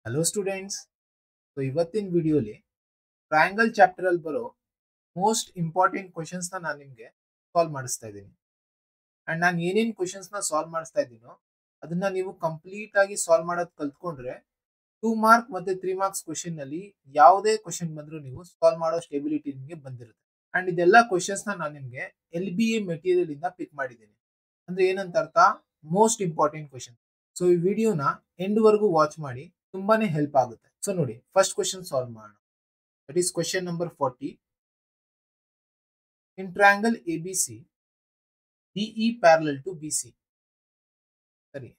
Hello students. So ಇವತ್ತಿನ ವಿಡಿಯೋಲಿ triangle chapter ಅಲ್ಲಿ ಬರೋ ಮೋಸ್ಟ್ ಇಂಪಾರ್ಟೆಂಟ್ ಕ್ವಶನ್ಸ್ ನಾನು ನಿಮಗೆ ಸಾಲ್ವ್ ಮಾಡಿಸ್ತಾ ಇದ್ದೀನಿ. ಅಂಡ್ ನಾನು ಏನೇನು ಕ್ವಶನ್ಸ್ ಸಾಲ್ವ್ ಮಾಡಿಸ್ತಾ ಇದ್ದೀನೋ ಅದನ್ನ ನೀವು ಕಂಪ್ಲೀಟ್ ಆಗಿ ಸಾಲ್ವ್ ಮಾಡೋದು ಕಲ್ತ್ಕೊಂಡ್ರೆ 2 ಮಾರ್ಕ್ ಮತ್ತೆ 3 ಮಾರ್ಕ್ಸ್ ಕ್ವಶನ್ ನಲ್ಲಿ ಯಾವುದೇ ಕ್ವಶನ್ ಬಂದರೂ ನೀವು ಸಾಲ್ವ್ ಮಾಡೋ ಸ್ಟೆಬಿಲಿಟಿ ನಿಮಗೆ ಬಂದಿರುತ್ತೆ. ಅಂಡ್ ಇದೆಲ್ಲ ಕ್ವಶನ್ಸ್ ನಾನು ನಿಮಗೆ LBA ಮೆಟೀರಿಯಲ್ ಇಂದ ಪಿಕ್ ಮಾಡಿದ್ದೀನಿ. ಅಂದ್ರೆ ಏನಂತ ಅರ್ಥ, ಮೋಸ್ಟ್ ಇಂಪಾರ್ಟೆಂಟ್ ಕ್ವಶನ್. ಸೊ ಈ ವಿಡಿಯೋನ ಎಂಡ್ ವರೆಗೂ ವಾಚ್ ಮಾಡಿ, ತುಂಬಾನೇ ಹೆಲ್ಪ್ ಆಗುತ್ತೆ. ಸೊ ನೋಡಿ, ಫಸ್ಟ್ ಕ್ವಶನ್ ಸಾಲ್ವ್ ಮಾಡೋಣ. That is question number 40. In triangle ABC DE parallel to BC. ಸರಿ,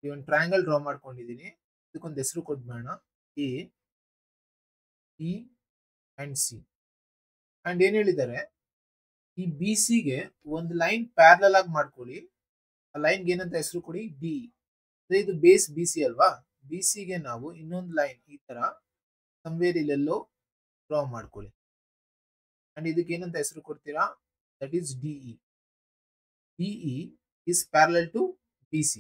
ಈ ಒಂದು ಟ್ರಯಾಂಗಲ್ ಡ್ರಾ ಮಾಡ್ಕೊಂಡಿದ್ದೀನಿ. ಇದಕ್ಕೊಂದು ಹೆಸರು ಕೊಟ್ಬೇಡ, A, E and C. And ಏನ್ ಹೇಳಿದ್ದಾರೆ, ಈ BC ಗೆ ಒಂದು ಲೈನ್ ಪ್ಯಾರಲಲ್ ಆಗಿ ಮಾಡ್ಕೊಳ್ಳಿ. ಆ ಲೈನ್ಗೆ ಏನಂತ ಹೆಸರು ಕೊಡಿ, DE. ಇದು ಬೇಸ್ BC ಅಲ್ವಾ, BC ಗೆ ನಾವು ಇನ್ನೊಂದು ಲೈನ್ ಈ ತರ ಸಂವೇರ್ ಇಲ್ಲೆಲ್ಲೋ ಡ್ರಾ ಮಾಡ್ಕೊಳ್ಳಿ. ಅಂಡ್ ಇದಕ್ಕೆ ಏನಂತ ಹೆಸರು ಕೊಡ್ತೀರಾ, that is DE. DE is parallel to BC.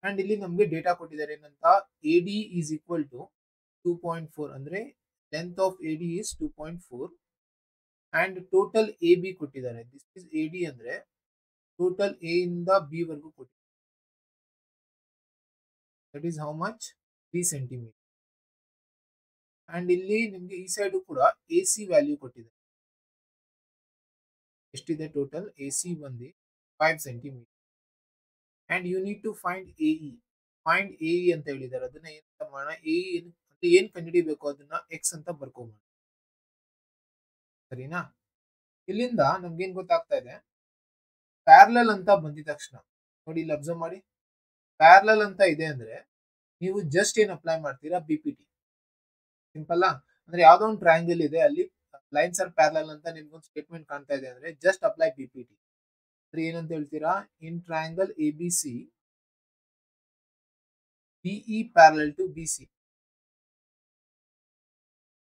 And ಇಲ್ಲಿ ನಮಗೆ ಡೇಟಾ ಕೊಟ್ಟಿದ್ದಾರೆ ಏನಂತ, AD is equal to 2.4. ಅಂದ್ರೆ length of AD is 2.4 and total AB ಕೊಟ್ಟಿದ್ದಾರೆ. ದಿಸ್ ಇಸ್ AD ಅಂದ್ರೆ ಟೋಟಲ್ A ಇಂದ B ವರೆಗೂ ಕೊಟ್ಟಿದ್ದಾರೆ. That is how much, 3 centimetre. And ಇಲ್ಲಿ ನಿಮಗೆ ಈ ಸೈಡ್ ಕೂಡ AC ವ್ಯಾಲ್ಯೂ ಕೊಟ್ಟಿದೆ. ಎಷ್ಟಿದೆ ಟೋಟಲ್ AC ಬಂದು 5 centimetre. And you need to find AE. Find AE ಅಂತ ಹೇಳಿದ್ದಾರೆ. ಅದನ್ನ ಏನಂತ ಮಾಡೋಣ, AE ಅಂತ ಏನ್ ಕಂಡುಹಿಡಿಬೇಕು ಅದನ್ನ X ಅಂತ ಬರ್ಕೊಂಬೋಣ. ಸರಿನಾ? ಇಲ್ಲಿಂದ ನಮ್ಗೆ ಏನ್ ಗೊತ್ತಾಗ್ತಾ ಇದೆ, ಪ್ಯಾರಲಲ್ ಅಂತ ಬಂದಿದ ತಕ್ಷಣ ನೋಡಿ, ಇಲ್ಲಿ ಅಬ್ಸರ್ವ್ ಮಾಡಿ, ಪ್ಯಾರಲಲ್ ಅಂತ ಇದೆ ಅಂದ್ರೆ ನೀವು ಜಸ್ಟ್ ಏನ್ ಅಪ್ಲೈ ಮಾಡ್ತೀರಾ, BPT. ಸಿಂಪಲ್. ಅಂದ್ರೆ ಯಾವ್ದೋ ಒಂದು ಟ್ರಯಾಂಗಲ್ ಇದೆ, ಅಲ್ಲಿ ಲೈನ್ಸ್ ಆರ್ ಪ್ಯಾರಲಲ್ ಅಂತ ನಿಮ್ಗೊಂದು ಸ್ಟೇಟ್ಮೆಂಟ್ ಕಾಣ್ತಾ ಇದೆ ಅಂದ್ರೆ ಜಸ್ಟ್ ಅಪ್ಲೈ BPT. ಏನಂತ ಹೇಳ್ತೀರಾ, in triangle ABC DE parallel to BC.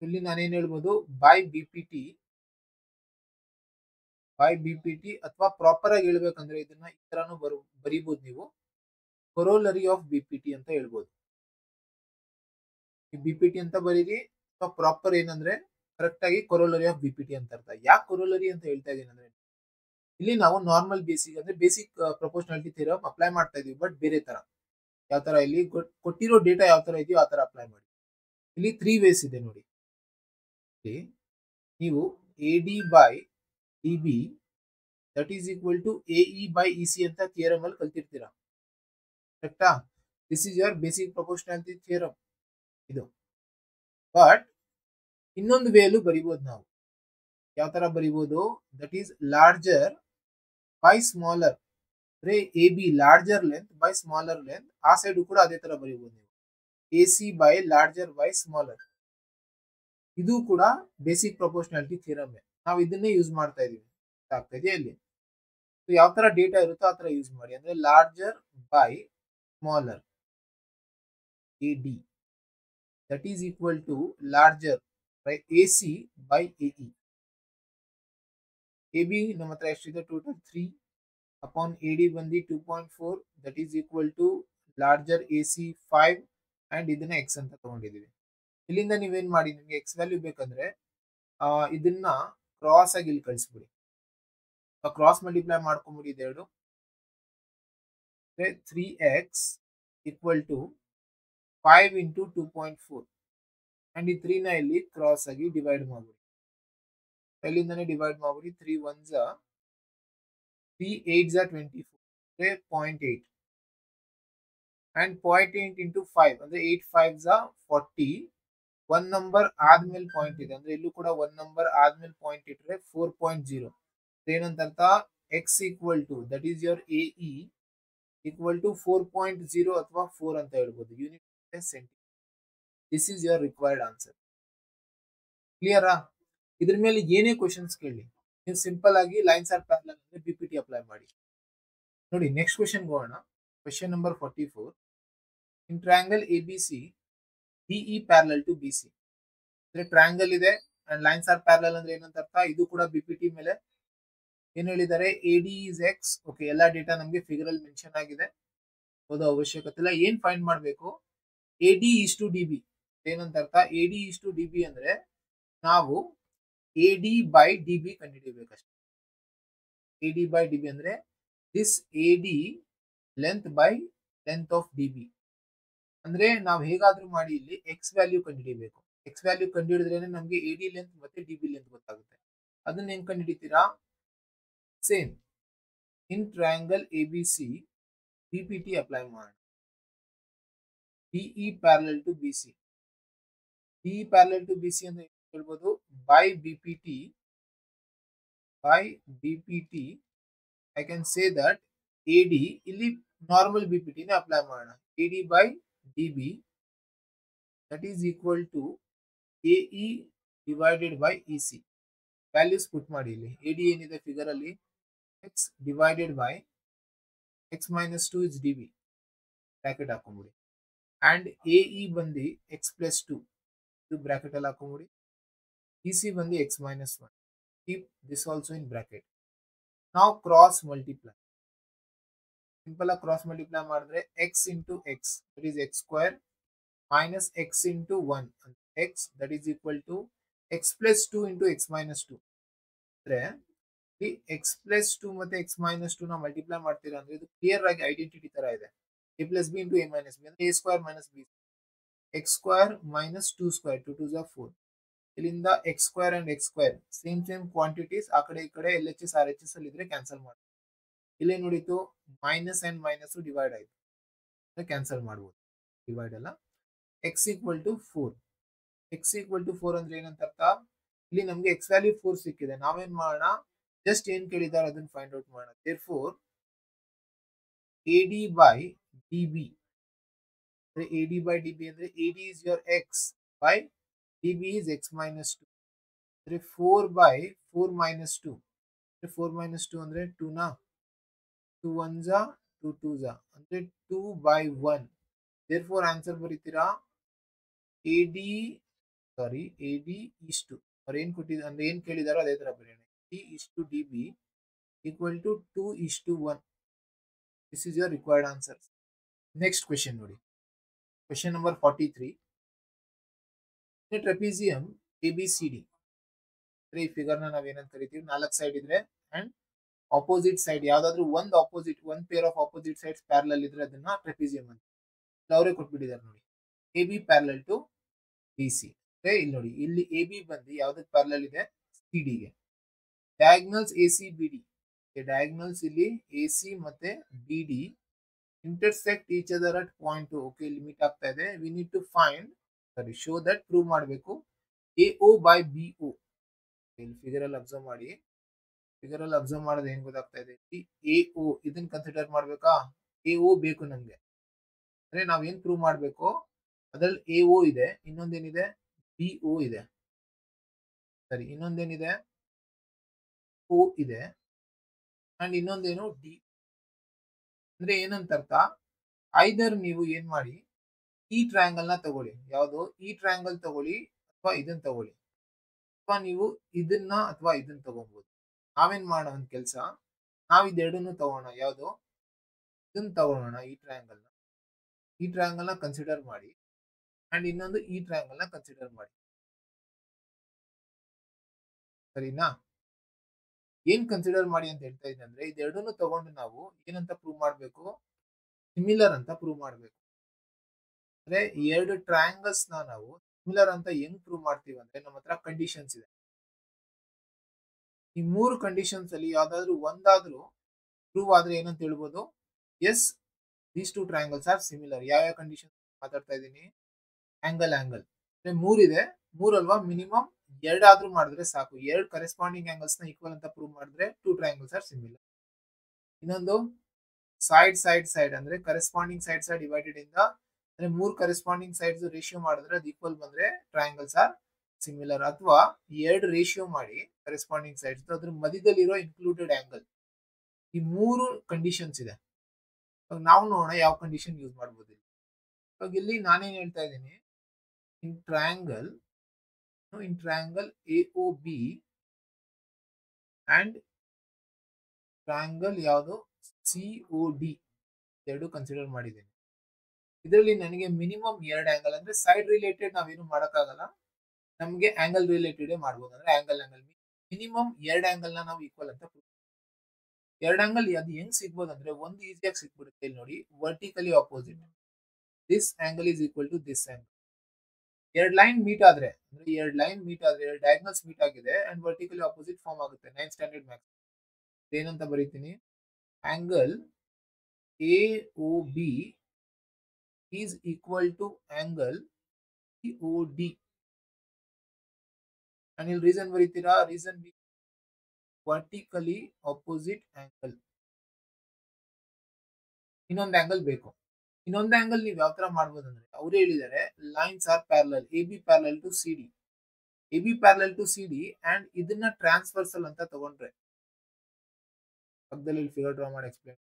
ಇಲ್ಲಿ ನಾನೇನ್ ಹೇಳ್ಬೋದು, ಬೈ BPT ಅಥವಾ ಪ್ರಾಪರ್ ಆಗಿ ಹೇಳ್ಬೇಕಂದ್ರೆ ಇದನ್ನ ಈ ತರಾನು ಬರೀಬಹುದು ನೀವು, ಕೊರೋಲರಿ ಆಫ್ BPT ಅಂತ ಹೇಳ್ಬೋದು. BPT ಅಂತ ಬರೀರಿ, ಅಥವಾ ಪ್ರಾಪರ್ ಏನಂದ್ರೆ ಕರೆಕ್ಟ್ ಆಗಿ ಕೊರೋಲರಿ ಆಫ್ BPT ಅಂತ ಅರ್ಥ. ಯಾಕೆ ಕೊರೋಲರಿ ಅಂತ ಹೇಳ್ತಾ ಇದೀನಿ ಅಂದ್ರೆ, ಇಲ್ಲಿ ನಾವು ನಾರ್ಮಲ್ ಬೇಸಿಕ್ ಅಂದ್ರೆ ಬೇಸಿಕ್ ಪ್ರಪೋರ್ಷನಾಲಿಟಿ ಥಿಯರಮ್ ಅಪ್ಲೈ ಮಾಡ್ತಾ ಇದೀವಿ, ಬಟ್ ಬೇರೆ ತರ. ಯಾವ ತರ, ಇಲ್ಲಿ ಕೊಟ್ಟಿರೋ ಡೇಟಾ ಯಾವ ತರ ಇದೆಯೋ ಆ ತರ ಅಪ್ಲೈ ಮಾಡಿ. ಇಲ್ಲಿ 3 ವೇಸ್ ಇದೆ ನೋಡಿ. ನೀವು AD by DB that is equal to AE by EC ಅಂತ ಥಿಯರಮ್ ಅಲ್ಲಿ ಕಲ್ತಿರ್ತೀರಾ, ಕರೆಕ್ಟಾ? This is your basic proportionality theorem ಇದು. ಬಟ್ ಇನ್ನೊಂದು ವೇಲು ಬರಿಬಹುದು ನಾವು. ಯಾವ ತರ ಬರಿಬಹುದು, that is larger by smaller. ಅಂದ್ರೆ AB larger length by smaller length. ಆ ಸೈಡ್ ಕೂಡ ಅದೇ ತರ ಬರಿಬಹುದು ನೀವು, AC by larger by smaller. ಇದು ಕೂಡ ಬೇಸಿಕ್ ಪ್ರಪೋರ್ಷನಾಲಿಟಿ ಥಿಯರಮ್. ನಾವು ಇದನ್ನೇ ಯೂಸ್ ಮಾಡ್ತಾ ಇದೀವಿ, ಆಗ್ತಾ ಇದೆಯಾ ಇಲ್ಲಿ. ಯಾವ ತರ ಡೇಟಾ ಇರುತ್ತೋ ಆ ತರ ಯೂಸ್ ಮಾಡಿ. ಅಂದ್ರೆ larger by smaller AD that is equal to larger by AC by AE. AB ನಮ್ಮ ಹತ್ರ ಎಷ್ಟಿದೆ, ಟೋಟಲ್ 3 ಅಪಾನ್ AD ಬಂದು 2.4 that is equal to larger AC 5 and ಇದನ್ನ X ಅಂತ ತಗೊಂಡಿದೀವಿ. ಇಲ್ಲಿಂದ ನೀವೇನ್ ಮಾಡಿ, ನಿಮ್ಗೆ X ವ್ಯಾಲ್ಯೂ ಬೇಕಂದ್ರೆ ಇದನ್ನ ಕ್ರಾಸ್ ಆಗಿ ಇಲ್ಲಿ ಕಳಿಸ್ಬಿಡಿ, ಕ್ರಾಸ್ ಮಲ್ಟಿಪ್ಲೈ ಮಾಡ್ಕೊಂಬಿಡಿ. ಇದೆರಡು 3x equal to 5 into 2.4 and ಈ 3 ನ ಇಲ್ಲಿ ಕ್ರಾಸ್ ಆಗಿ ಡಿವೈಡ್ ಮಾಡ್ಬಿಡಿ. ಇಲ್ಲಿಂದಾನೆ ಡಿವೈಡ್ ಮಾಡ್ಬಿಡಿ. 3 1s 3 8s 24 ಅಂದ್ರೆ 0.8 ಅಂಡ್ 0.8 ಇಂಟು 5 ಅಂದ್ರೆ 8 5s 40. 1 ನಂಬರ್ ಆದ್ಮೇಲೆ ಪಾಯಿಂಟ್ ಇದೆ ಅಂದ್ರೆ ಇಲ್ಲೂ ಕೂಡ 1 ನಂಬರ್ ಆದ್ಮೇಲೆ ಪಾಯಿಂಟ್ ಇಟ್ರೆ 4.0. ಏನಂತ ಅರ್ಥ, X equal to that is your AE equal to 4.0 ಅಥವಾ 4 ಅಂತ ಹೇಳ್ಬೋದು. Unit centimetre. This is your required answer. ಕ್ಲಿಯರಾ? ಇದ್ರ ಮೇಲೆ ಏನೇ ಕ್ವಶನ್ಸ್ ಕೇಳಿ, ನೀವು ಸಿಂಪಲ್ ಆಗಿ ಲೈನ್ಸ್ ಆರ್ ಪ್ಯಾರಲಲ್ ಅಂದ್ರೆ BPT ಅಪ್ಲೈ ಮಾಡಿ. ನೋಡಿ, ನೆಕ್ಸ್ಟ್ ಕ್ವಶನ್ ಹೋಗೋಣ. Question number 44. In triangle ABC DE parallel to BC. ಅಂದ್ರೆ ಟ್ರಯಾಂಗಲ್ ಇದೆ ಅಂಡ್ ಲೈನ್ಸ್ ಆರ್ ಪ್ಯಾರಲಲ್ ಅಂದ್ರೆ ಏನಂತ ಅರ್ಥ, ಇದು ಕೂಡ BPT ಮೇಲೆ ಏನ್ ಹೇಳಿದ್ದಾರೆ, AD is X. ಓಕೆ, ಎಲ್ಲಾ ಡೇಟಾ ನಮಗೆ ಫಿಗರ್ ಅಲ್ಲಿ ಮೆನ್ಷನ್ ಆಗಿದೆ, ಓದೋ ಅವಶ್ಯಕತೆ ಇಲ್ಲ. ಏನ್ ಫೈಂಡ್ ಮಾಡಬೇಕು, AD is to DB ಏನಂತ ಅರ್ಥ? AD is to DB ಅಂದ್ರೆ ನಾವು AD by DB ಕಂಡುಹಿಡಿಯಬೇಕಷ್ಟೇ. AD by DB ಅಂದ್ರೆ this AD length by length of DB ಅಂದ್ರೆ ನಾವು ಹೇಗಾದ್ರೂ ಮಾಡಿ ಇಲ್ಲಿ ಎಕ್ಸ್ ವ್ಯಾಲ್ಯೂ ಕಂಡುಹಿಡಿಯಬೇಕು. ಎಕ್ಸ್ ವ್ಯಾಲ್ಯೂ ಕಂಡುಹಿಡಿದ್ರೇನೆ ನಮಗೆ AD ಲೆಂತ್ ಮತ್ತೆ DB ಲೆಂತ್ ಗೊತ್ತಾಗುತ್ತೆ. ಅದನ್ನ ಹೆಂಗ್ ಕಂಡುಹಿಡಿತೀರಾ? Same in triangle ABC BPT apply ಮಾಡಿ. BE parallel to BC. BE parallel to BC ಅಂತ ಹೇಳ್ಬೋದು. By BPT I can say that AD ಇಲ್ಲಿ ನಾರ್ಮಲ್ BPT ನೇ ಅಪ್ಲೈ ಮಾಡೋಣ. AD by DB that is equal to AE divided by EC. Values put ಮಾಡಿ ಇಲ್ಲಿ. AD ಏನಿದೆ figure ಅಲ್ಲಿ x divided by x minus 2 is DB bracket ಹಾಕೊಂಬಿಡಿ. and AE ಬಂದು x plus 2 ಇದು ಬ್ರಾಕೆಟ್ ಅಲ್ಲಿ ಹಾಕೊಂಬಿಡಿ. EC ಬಂದು x minus 1. keep this also in bracket. now cross multiply. Simple ಆಗಿ ಕ್ರಾಸ್ ಮಲ್ಟಿಪ್ಲೈ ಮಾಡಿದ್ರೆ x into x that is x square minus x into 1 x that is equal to x plus 2 into x minus 2 ಅಂದ್ರೆ ಈ x plus 2 ಮತ್ತೆ x minus 2 ನ multiply ಮಾಡ್ತೀರಾ ಅಂದ್ರೆ ಇದು clear ಆಗಿ ಐಡೆಂಟಿಟಿ ತರ ಇದೆ. a plus b into a minus b ಅಂದ್ರೆ a square minus b x square minus 2 square 2 2s are 4. ಇಲ್ಲಿಂದ x square and x square same quantities ಆ ಕಡೆ ಈ ಕಡೆ LHS RHS ಅಲ್ಲಿ ಇದ್ರೆ ಕ್ಯಾನ್ಸಲ್ ಮಾಡಿ. ಇಲ್ಲೇ ನೋಡಿತು ಮೈನಸ್ ಅಂಡ್ ಮೈನಸ್ ಡಿವೈಡ್ ಆಯ್ತು ಕ್ಯಾನ್ಸಲ್ ಮಾಡ್ಬೋದು. ಡಿವೈಡ್ ಅಲ್ಲ. x equal to 4. x equal to 4 ಅಂದ್ರೆ ಏನಂತ ಅರ್ಥ? ಇಲ್ಲಿ ನಮ್ಗೆ x ವ್ಯಾಲ್ಯೂ 4 ಸಿಕ್ಕಿದೆ. ನಾವೇನ್ ಮಾಡೋಣ? ಜಸ್ಟ್ ಏನ್ ಕೇಳಿದಾರೆ ಅದನ್ನ ಫೈಂಡ್ ಔಟ್ ಮಾಡೋಣ. therefore AD by DB ಅಂದ್ರೆ AD by DB ಅಂದ್ರೆ AD is your x by DB is x minus 2 ಅಂದ್ರೆ 4 by 4 minus 2 ಅಂದ್ರೆ 4 minus 2 ಅಂದ್ರೆ 2 ನ 2 1s 2 2s ಅಂದ್ರೆ 2 by 1. therefore ಆನ್ಸರ್ ಬರೀತೀರಾ AD is to ಅವ್ರು ಏನ್ ಕೊಟ್ಟಿದ್ದಾರೆ ಅಂದ್ರೆ ಏನ್ ಕೇಳಿದಾರೋ ಅದೇ ತರ ಬರೆಯೋಣ. AD is to DB equal to 2 is to 1. this is your required answer. next question ನೋಡಿ. question number 43. in a trapezium ABCD ಅಂದ್ರೆ ಈ ಫಿಗರ್ ನ ನಾವೇನಂತ ಕರಿತೀವಿ? 4 ಸೈಡ್ ಇದ್ರೆ ಅಂಡ್ ಆಪೋಸಿಟ್ ಸೈಡ್ ಯಾವ್ದಾದ್ರು ಒಂದ್ pair of opposite sides parallel ಇದ್ರೆ ಅದನ್ನ ಟ್ರೆಪಿಸಿಯಂ ಅಂತ ಅವರೇ ಕೊಟ್ಬಿಟ್ಟಿದ್ದಾರೆ ನೋಡಿ. AB ಪ್ಯಾರಲಲ್ ಟು BC ಇಲ್ಲಿ ನೋಡಿ, ಇಲ್ಲಿ AB ಬಂದು ಯಾವ್ದಕ್ಕೆ ಪ್ಯಾರಲಲ್ ಇದೆ? CD ಗೆ. ಡಯಾಗ್ನಲ್ಸ್ ACBD ಡಯಾಗ್ನಲ್ಸ್ ಇಲ್ಲಿ AC ಮತ್ತೆ BD intersect each other at point. Okay, limit ಆಗ್ತಾ ಇದೆ. We need to find show that prove ಮಾಡಬೇಕು AO by BO. ಇಲ್ಲಿ ಫಿಗರ್ ಅಲ್ಲಿ ಅಬ್ಸರ್ವ್ ಮಾಡಿ. ಫಿಗರ್ ಅಲ್ಲಿ ಅಬ್ಸರ್ವ್ ಮಾಡೋದು ಏನ್ ಗೊತ್ತಾಗ್ತಾ ಇದೆ? AO ಇದನ್ನ ಕನ್ಸಿಡರ್ ಮಾಡ್ಬೇಕಾ? AO ಬೇಕು ನಮ್ಗೆ. ಅಂದ್ರೆ ನಾವ್ ಏನ್ ಪ್ರೂವ್ ಮಾಡ್ಬೇಕು? ಅದ್ರಲ್ಲಿ AO ಇದೆ, ಇನ್ನೊಂದೇನಿದೆ BO ಇದೆ, ಸರಿ, ಇನ್ನೊಂದೇನಿದೆ O ಇದೆ, ಅಂಡ್ ಇನ್ನೊಂದೇನು D. ಅಂದ್ರೆ ಏನಂತ ಅರ್ಥ? ಐದರ್ ನೀವು ಏನ್ ಮಾಡಿ ಈ ಟ್ರಯಾಂಗಲ್ ನ ತಗೊಳ್ಳಿ, ಯಾವ್ದು ಈ ಟ್ರಯಾಂಗಲ್ ತಗೊಳ್ಳಿ ಅಥವಾ ಇದನ್ನ ತಗೊಳ್ಳಿ, ಅಥವಾ ನೀವು ಇದನ್ನ ಅಥವಾ ಇದನ್ನ ತಗೊಬಹುದು. ನಾವೇನ್ ಮಾಡೋ ಒಂದ್ ಕೆಲ್ಸ, ನಾವ್ ಇದೆರಡನ್ನು ತಗೋಣ. ಯಾವ್ದು? ಇದನ್ನ ತಗೊಳ್ಳೋಣ. ಈ ಟ್ರಯಾಂಗಲ್ ನ ಕನ್ಸಿಡರ್ ಮಾಡಿ ಅಂಡ್ ಇನ್ನೊಂದು ಈ ಟ್ರಯಾಂಗಲ್ ನ ಕನ್ಸಿಡರ್ ಮಾಡಿ. ಸರಿನಾ? ಏನ್ ಕನ್ಸಿಡರ್ ಮಾಡಿ ಅಂತ ಹೇಳ್ತಾ ಇದ್ದೆ ಅಂದ್ರೆ ಇದೆರಡನ್ನು ತಗೊಂಡು ನಾವು ಏನಂತ ಪ್ರೂವ್ ಮಾಡ್ಬೇಕು? ಸಿಮಿಲರ್ ಅಂತ ಪ್ರೂವ್ ಮಾಡ್ಬೇಕು. ಅಂದ್ರೆ ಎರಡು ಟ್ರಯಾಂಗಲ್ಸ್ ನಾವು ಸಿಮಿಲರ್ ಅಂತ ಹೆಂಗ್ ಪ್ರೂವ್ ಮಾಡ್ತೀವಿ ಅಂದ್ರೆ ನಮ್ಮ ಹತ್ರ ಕಂಡೀಷನ್ಸ್ ಇದೆ. ಈ ಮೂರು ಕಂಡೀಷನ್ಸ್ ಅಲ್ಲಿ ಯಾವ್ದಾದ್ರು ಒಂದಾದ್ರೂ ಪ್ರೂವ್ ಆದ್ರೆ ಏನಂತ ಹೇಳ್ಬೋದು? Yes, these two triangles are similar. ಯಾವ ಕಂಡೀಷನ್ ಮಾತಾಡ್ತಾ ಇದ್ದೀನಿ? ಆಂಗಲ್ ಅಂದ್ರೆ ಮೂರಿದೆ, ಮೂರಲ್ವಾ? ಮಿನಿಮಮ್ ಎರಡಾದ್ರೂ ಮಾಡಿದ್ರೆ ಸಾಕು. ಎರಡು ಕರೆಸ್ಪಾಂಡಿಂಗ್ ಆಂಗಲ್ಸ್ ನ ಈಕ್ವಲ್ ಅಂತ ಪ್ರೂವ್ ಮಾಡಿದ್ರೆ ಟೂ ಟ್ರಯಾಂಗಲ್ಸ್ ಆರ್ ಸಿಮಿಲರ್. ಇನ್ನೊಂದು ಸೈಡ್ ಅಂದ್ರೆ ಕರೆಸ್ಪಾಂಡಿಂಗ್ ಸೈಡ್ಸ್ ಆರ್ ಡಿವೈಡೆಡ್ ಇಂದ, ಅಂದ್ರೆ ಮೂರ್ ಕರೆಸ್ಪಾಂಡಿಂಗ್ ಸೈಡ್ಸ್ ರೇಷಿಯೋ ಮಾಡಿದ್ರೆ ಅದು ಈಕ್ವಲ್ ಬಂದ್ರೆ ಟ್ರಯಾಂಗಲ್ಸ್ ಆರ್ ಸಿಮಿಲರ್. ಅಥವಾ ಎರಡು ರೇಷಿಯೋ ಮಾಡಿ ಕರೆಸ್ಪಾಂಡಿಂಗ್ ಸೈಡ್ಸ್ ಅದ್ರ ಮಧ್ಯದಲ್ಲಿರೋ ಇನ್ಕ್ಲೂಡೆಡ್ ಆಂಗಲ್. ಈ ಮೂರು ಕಂಡೀಷನ್ಸ್ ಇದೆ. ನಾವು ನೋಡೋಣ ಯಾವ ಕಂಡೀಷನ್ ಯೂಸ್ ಮಾಡ್ಬೋದು. ಇವಾಗ ಇಲ್ಲಿ ನಾನೇನ್ ಹೇಳ್ತಾ ಇದ್ದೀನಿ, in triangle AOB and triangle ಯಾವುದು COD ಎರಡು ಕನ್ಸಿಡರ್ ಮಾಡಿದ್ದೇನೆ. ಇದರಲ್ಲಿ ನನಗೆ ಮಿನಿಮಮ್ 2 ಆಂಗಲ್ ಅಂದ್ರೆ ಸೈಡ್ ರಿಲೇಟೆಡ್ ನಾವೇನು ಮಾಡಕ್ಕಾಗಲ್ಲ. ನಮಗೆ ಆಂಗಲ್ ರಿಲೇಟೆಡ್ ಮಾಡ್ಬೋದು. ಅಂದ್ರೆ ಆಂಗಲ್ ಮಿನಿಮಮ್ 2 ಆಂಗಲ್ ನ ನಾವು ಈಕ್ವಲ್ ಅಂತ 2 ಆಂಗಲ್ ಅದು ಹೆಂಗ್ ಸಿಗ್ಬೋದು ಅಂದ್ರೆ ಒಂದು ಈಸಿಯಾಗಿ ಸಿಕ್ಬಿಡುತ್ತೆ. ಇಲ್ಲಿ ನೋಡಿ, vertically opposite this angle is equal to this angle. ಎರಡು ಲೈನ್ ಮೀಟ್ ಆದ್ರೆ ಅಂದ್ರೆ ಎರಡು ಡಯಾಗ್ನಲ್ಸ್ ಮೀಟ್ ಆಗಿದೆ ಅಂಡ್ ವರ್ಟಿಕಲಿ ಆಪೋಸಿಟ್ ಫಾರ್ಮ್ ಆಗುತ್ತೆ. 9th ಸ್ಟ್ಯಾಂಡರ್ಡ್ ಮ್ಯಾಥ್ಸ್ ಏನಂತ ಬರೀತೀನಿ, angle A O B is equal to angle C O D. And ಇಲ್ಲಿ reason ಬರೀತೀರಾ, ರೀಸನ್ ವರ್ಟಿಕಲಿ ಆಪೋಸಿಟ್ ಆಂಗಲ್. ಇನ್ನೊಂದು ಆಂಗಲ್ ಬೇಕು. ಇನ್ನೊಂದು ಆಂಗಲ್ ನೀವು ಯಾವ ತರ ಮಾಡ್ಬೋದು ಅಂದ್ರೆ, ಅವ್ರು ಹೇಳಿದ್ದಾರೆ lines are parallel, A B parallel to C D, A B parallel to C D and ಇದನ್ನ ಟ್ರಾನ್ಸ್ಫರ್ಸಲ್ ಅಂತ ತಗೊಂಡ್ರೆ, ಪಕ್ಕದಲ್ಲಿ ಫಿಗರ್ ಡ್ರಾ ಮಾಡಿ ಎಕ್ಸ್ಪ್ಲೇನ್.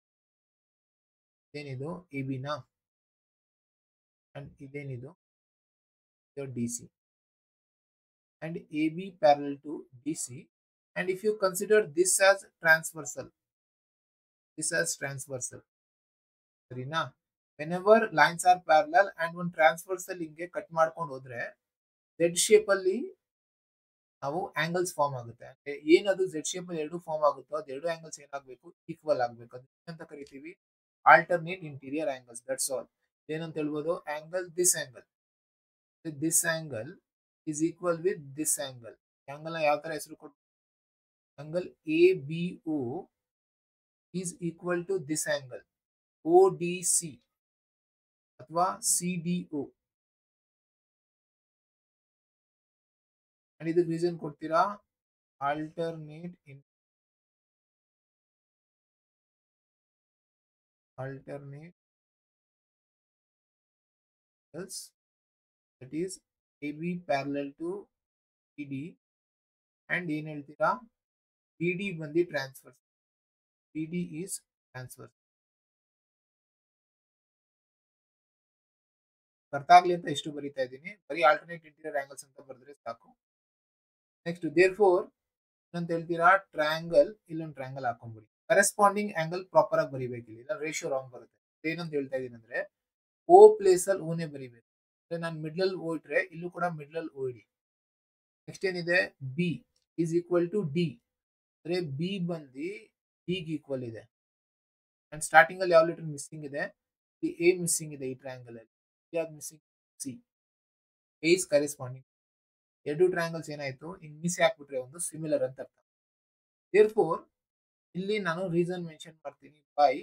ಇದೇನಿದು ಎ ಬಿ ನ ಅಂಡ್ ಇದೇನಿದು D C and AB parallel to DC, and if you consider this as transversal, ಸರಿನಾ? whenever lines are parallel and one transversal ಹಿಂಗೆ ಕಟ್ ಮಾಡ್ಕೊಂಡು ಹೋದ್ರೆ Z ಶೇಪ್ ಅಲ್ಲಿ ನಾವು ಆಂಗಲ್ಸ್ ಫಾರ್ಮ್ ಆಗುತ್ತೆ. ಅಂದ್ರೆ ಏನದು Z ಶೇಪ್ ಅಲ್ಲಿ ಎರಡು ಫಾರ್ಮ್ ಆಗುತ್ತೋ ಅದು ಎರಡು ಆಂಗಲ್ಸ್ ಏನಾಗಬೇಕು, ಈಕ್ವಲ್ ಆಗಬೇಕು. ಅದು ಅಂತ ಕರಿತೀವಿ alternate interior angles. That's all. ಏನಂತ ಹೇಳ್ಬೋದು, angle this angle is equal with this angle. Angle ನ ಯಾವ ತರ ಹೆಸರು ಕೊಟ್ಟು, angle A B O is equal to this angle O D C ಅಥವಾ ಸಿ ಡಿ ಒ. ಅಂಡ್ ಇದಕ್ಕೆ ರೀಸನ್ ಕೊಡ್ತೀರಾ, alternate angles, that is AB parallel to CD and ಏನ್ ಹೇಳ್ತೀರಾ, BD ಬಂದು ಟ್ರಾನ್ಸ್ಫರ್, BD is ಟ್ರಾನ್ಸ್ಫರ್. ಅರ್ಥ ಆಗ್ಲಿ ಅಂತ ಎಷ್ಟು ಬರೀತಾ ಇದ್ದೀನಿ, ಬರೀ ಆಲ್ಟರ್ನೇಟ್ ಇಂಟೀರಿಯರ್ ಆಂಗಲ್ಸ್ ಅಂತ ಬರೆದ್ರೆ ಸಾಕು. ನೆಕ್ಸ್ಟ್ ದೇರ್ ಫೋರ್ ಅಂತ ಹೇಳ್ತೀರಾ, ಟ್ರಯಾಂಗಲ್, ಇಲ್ಲೊಂದು ಟ್ರಯಾಂಗಲ್ ಹಾಕೊಂಡ್ಬಿಡಿ. ಕರೆಸ್ಪಾಂಡಿಂಗ್ ಆಂಗಲ್ ಪ್ರಾಪರ್ ಆಗಿ ಬರಿಬೇಕು, ಇಲ್ಲಿ ರೇಷಿಯೋ ರಾಂಗ್ ಬರುತ್ತೆ. ಏನಂತ ಹೇಳ್ತಾ ಇದೀನಿ ಅಂದ್ರೆ, ಓ ಪ್ಲೇಸ್ ಅಲ್ಲಿ ಓನೇ ಬರಿಬೇಕು. ಅಂದ್ರೆ ನಾನು ಮಿಡ್ಲ್ ಓ ಇಟ್ರೆ ಇಲ್ಲೂ ಕೂಡ ಮಿಡ್ಲ್ ಓ ಇಡಿ. ನೆಕ್ಸ್ಟ್ ಏನಿದೆ, B is equal to D, ಅಂದ್ರೆ ಬಿ ಬಂದು ಡಿಗೆ ಈಕ್ವಲ್ ಇದೆ. ಅಂಡ್ ಸ್ಟಾರ್ಟಿಂಗ್ ಅಲ್ಲಿ ಯಾವ ಲೆಟರ್ ಮಿಸ್ಸಿಂಗ್ ಇದೆ, ಎ ಮಿಸ್ಸಿಂಗ್ ಇದೆ ಈ ಟ್ರಯಾಂಗಲ್ ಅಲ್ಲಿ. ಯಾವ್ದು missing, C. A is corresponding. ಎರಡು ಟ್ರಯಾಂಗಲ್ಸ್ ಏನಾಯ್ತು, ಹಿಂಗ್ ಮಿಸ್ ಹಾಕ್ಬಿಟ್ರೆ ಒಂದು ಸಿಮಿಲರ್ ಅಂತ ಅರ್ಥ. ದೇರ್ ಫೋರ್ ಇಲ್ಲಿ ನಾನು ರೀಸನ್ ಮೆನ್ಷನ್ ಮಾಡ್ತೀನಿ, ಬೈ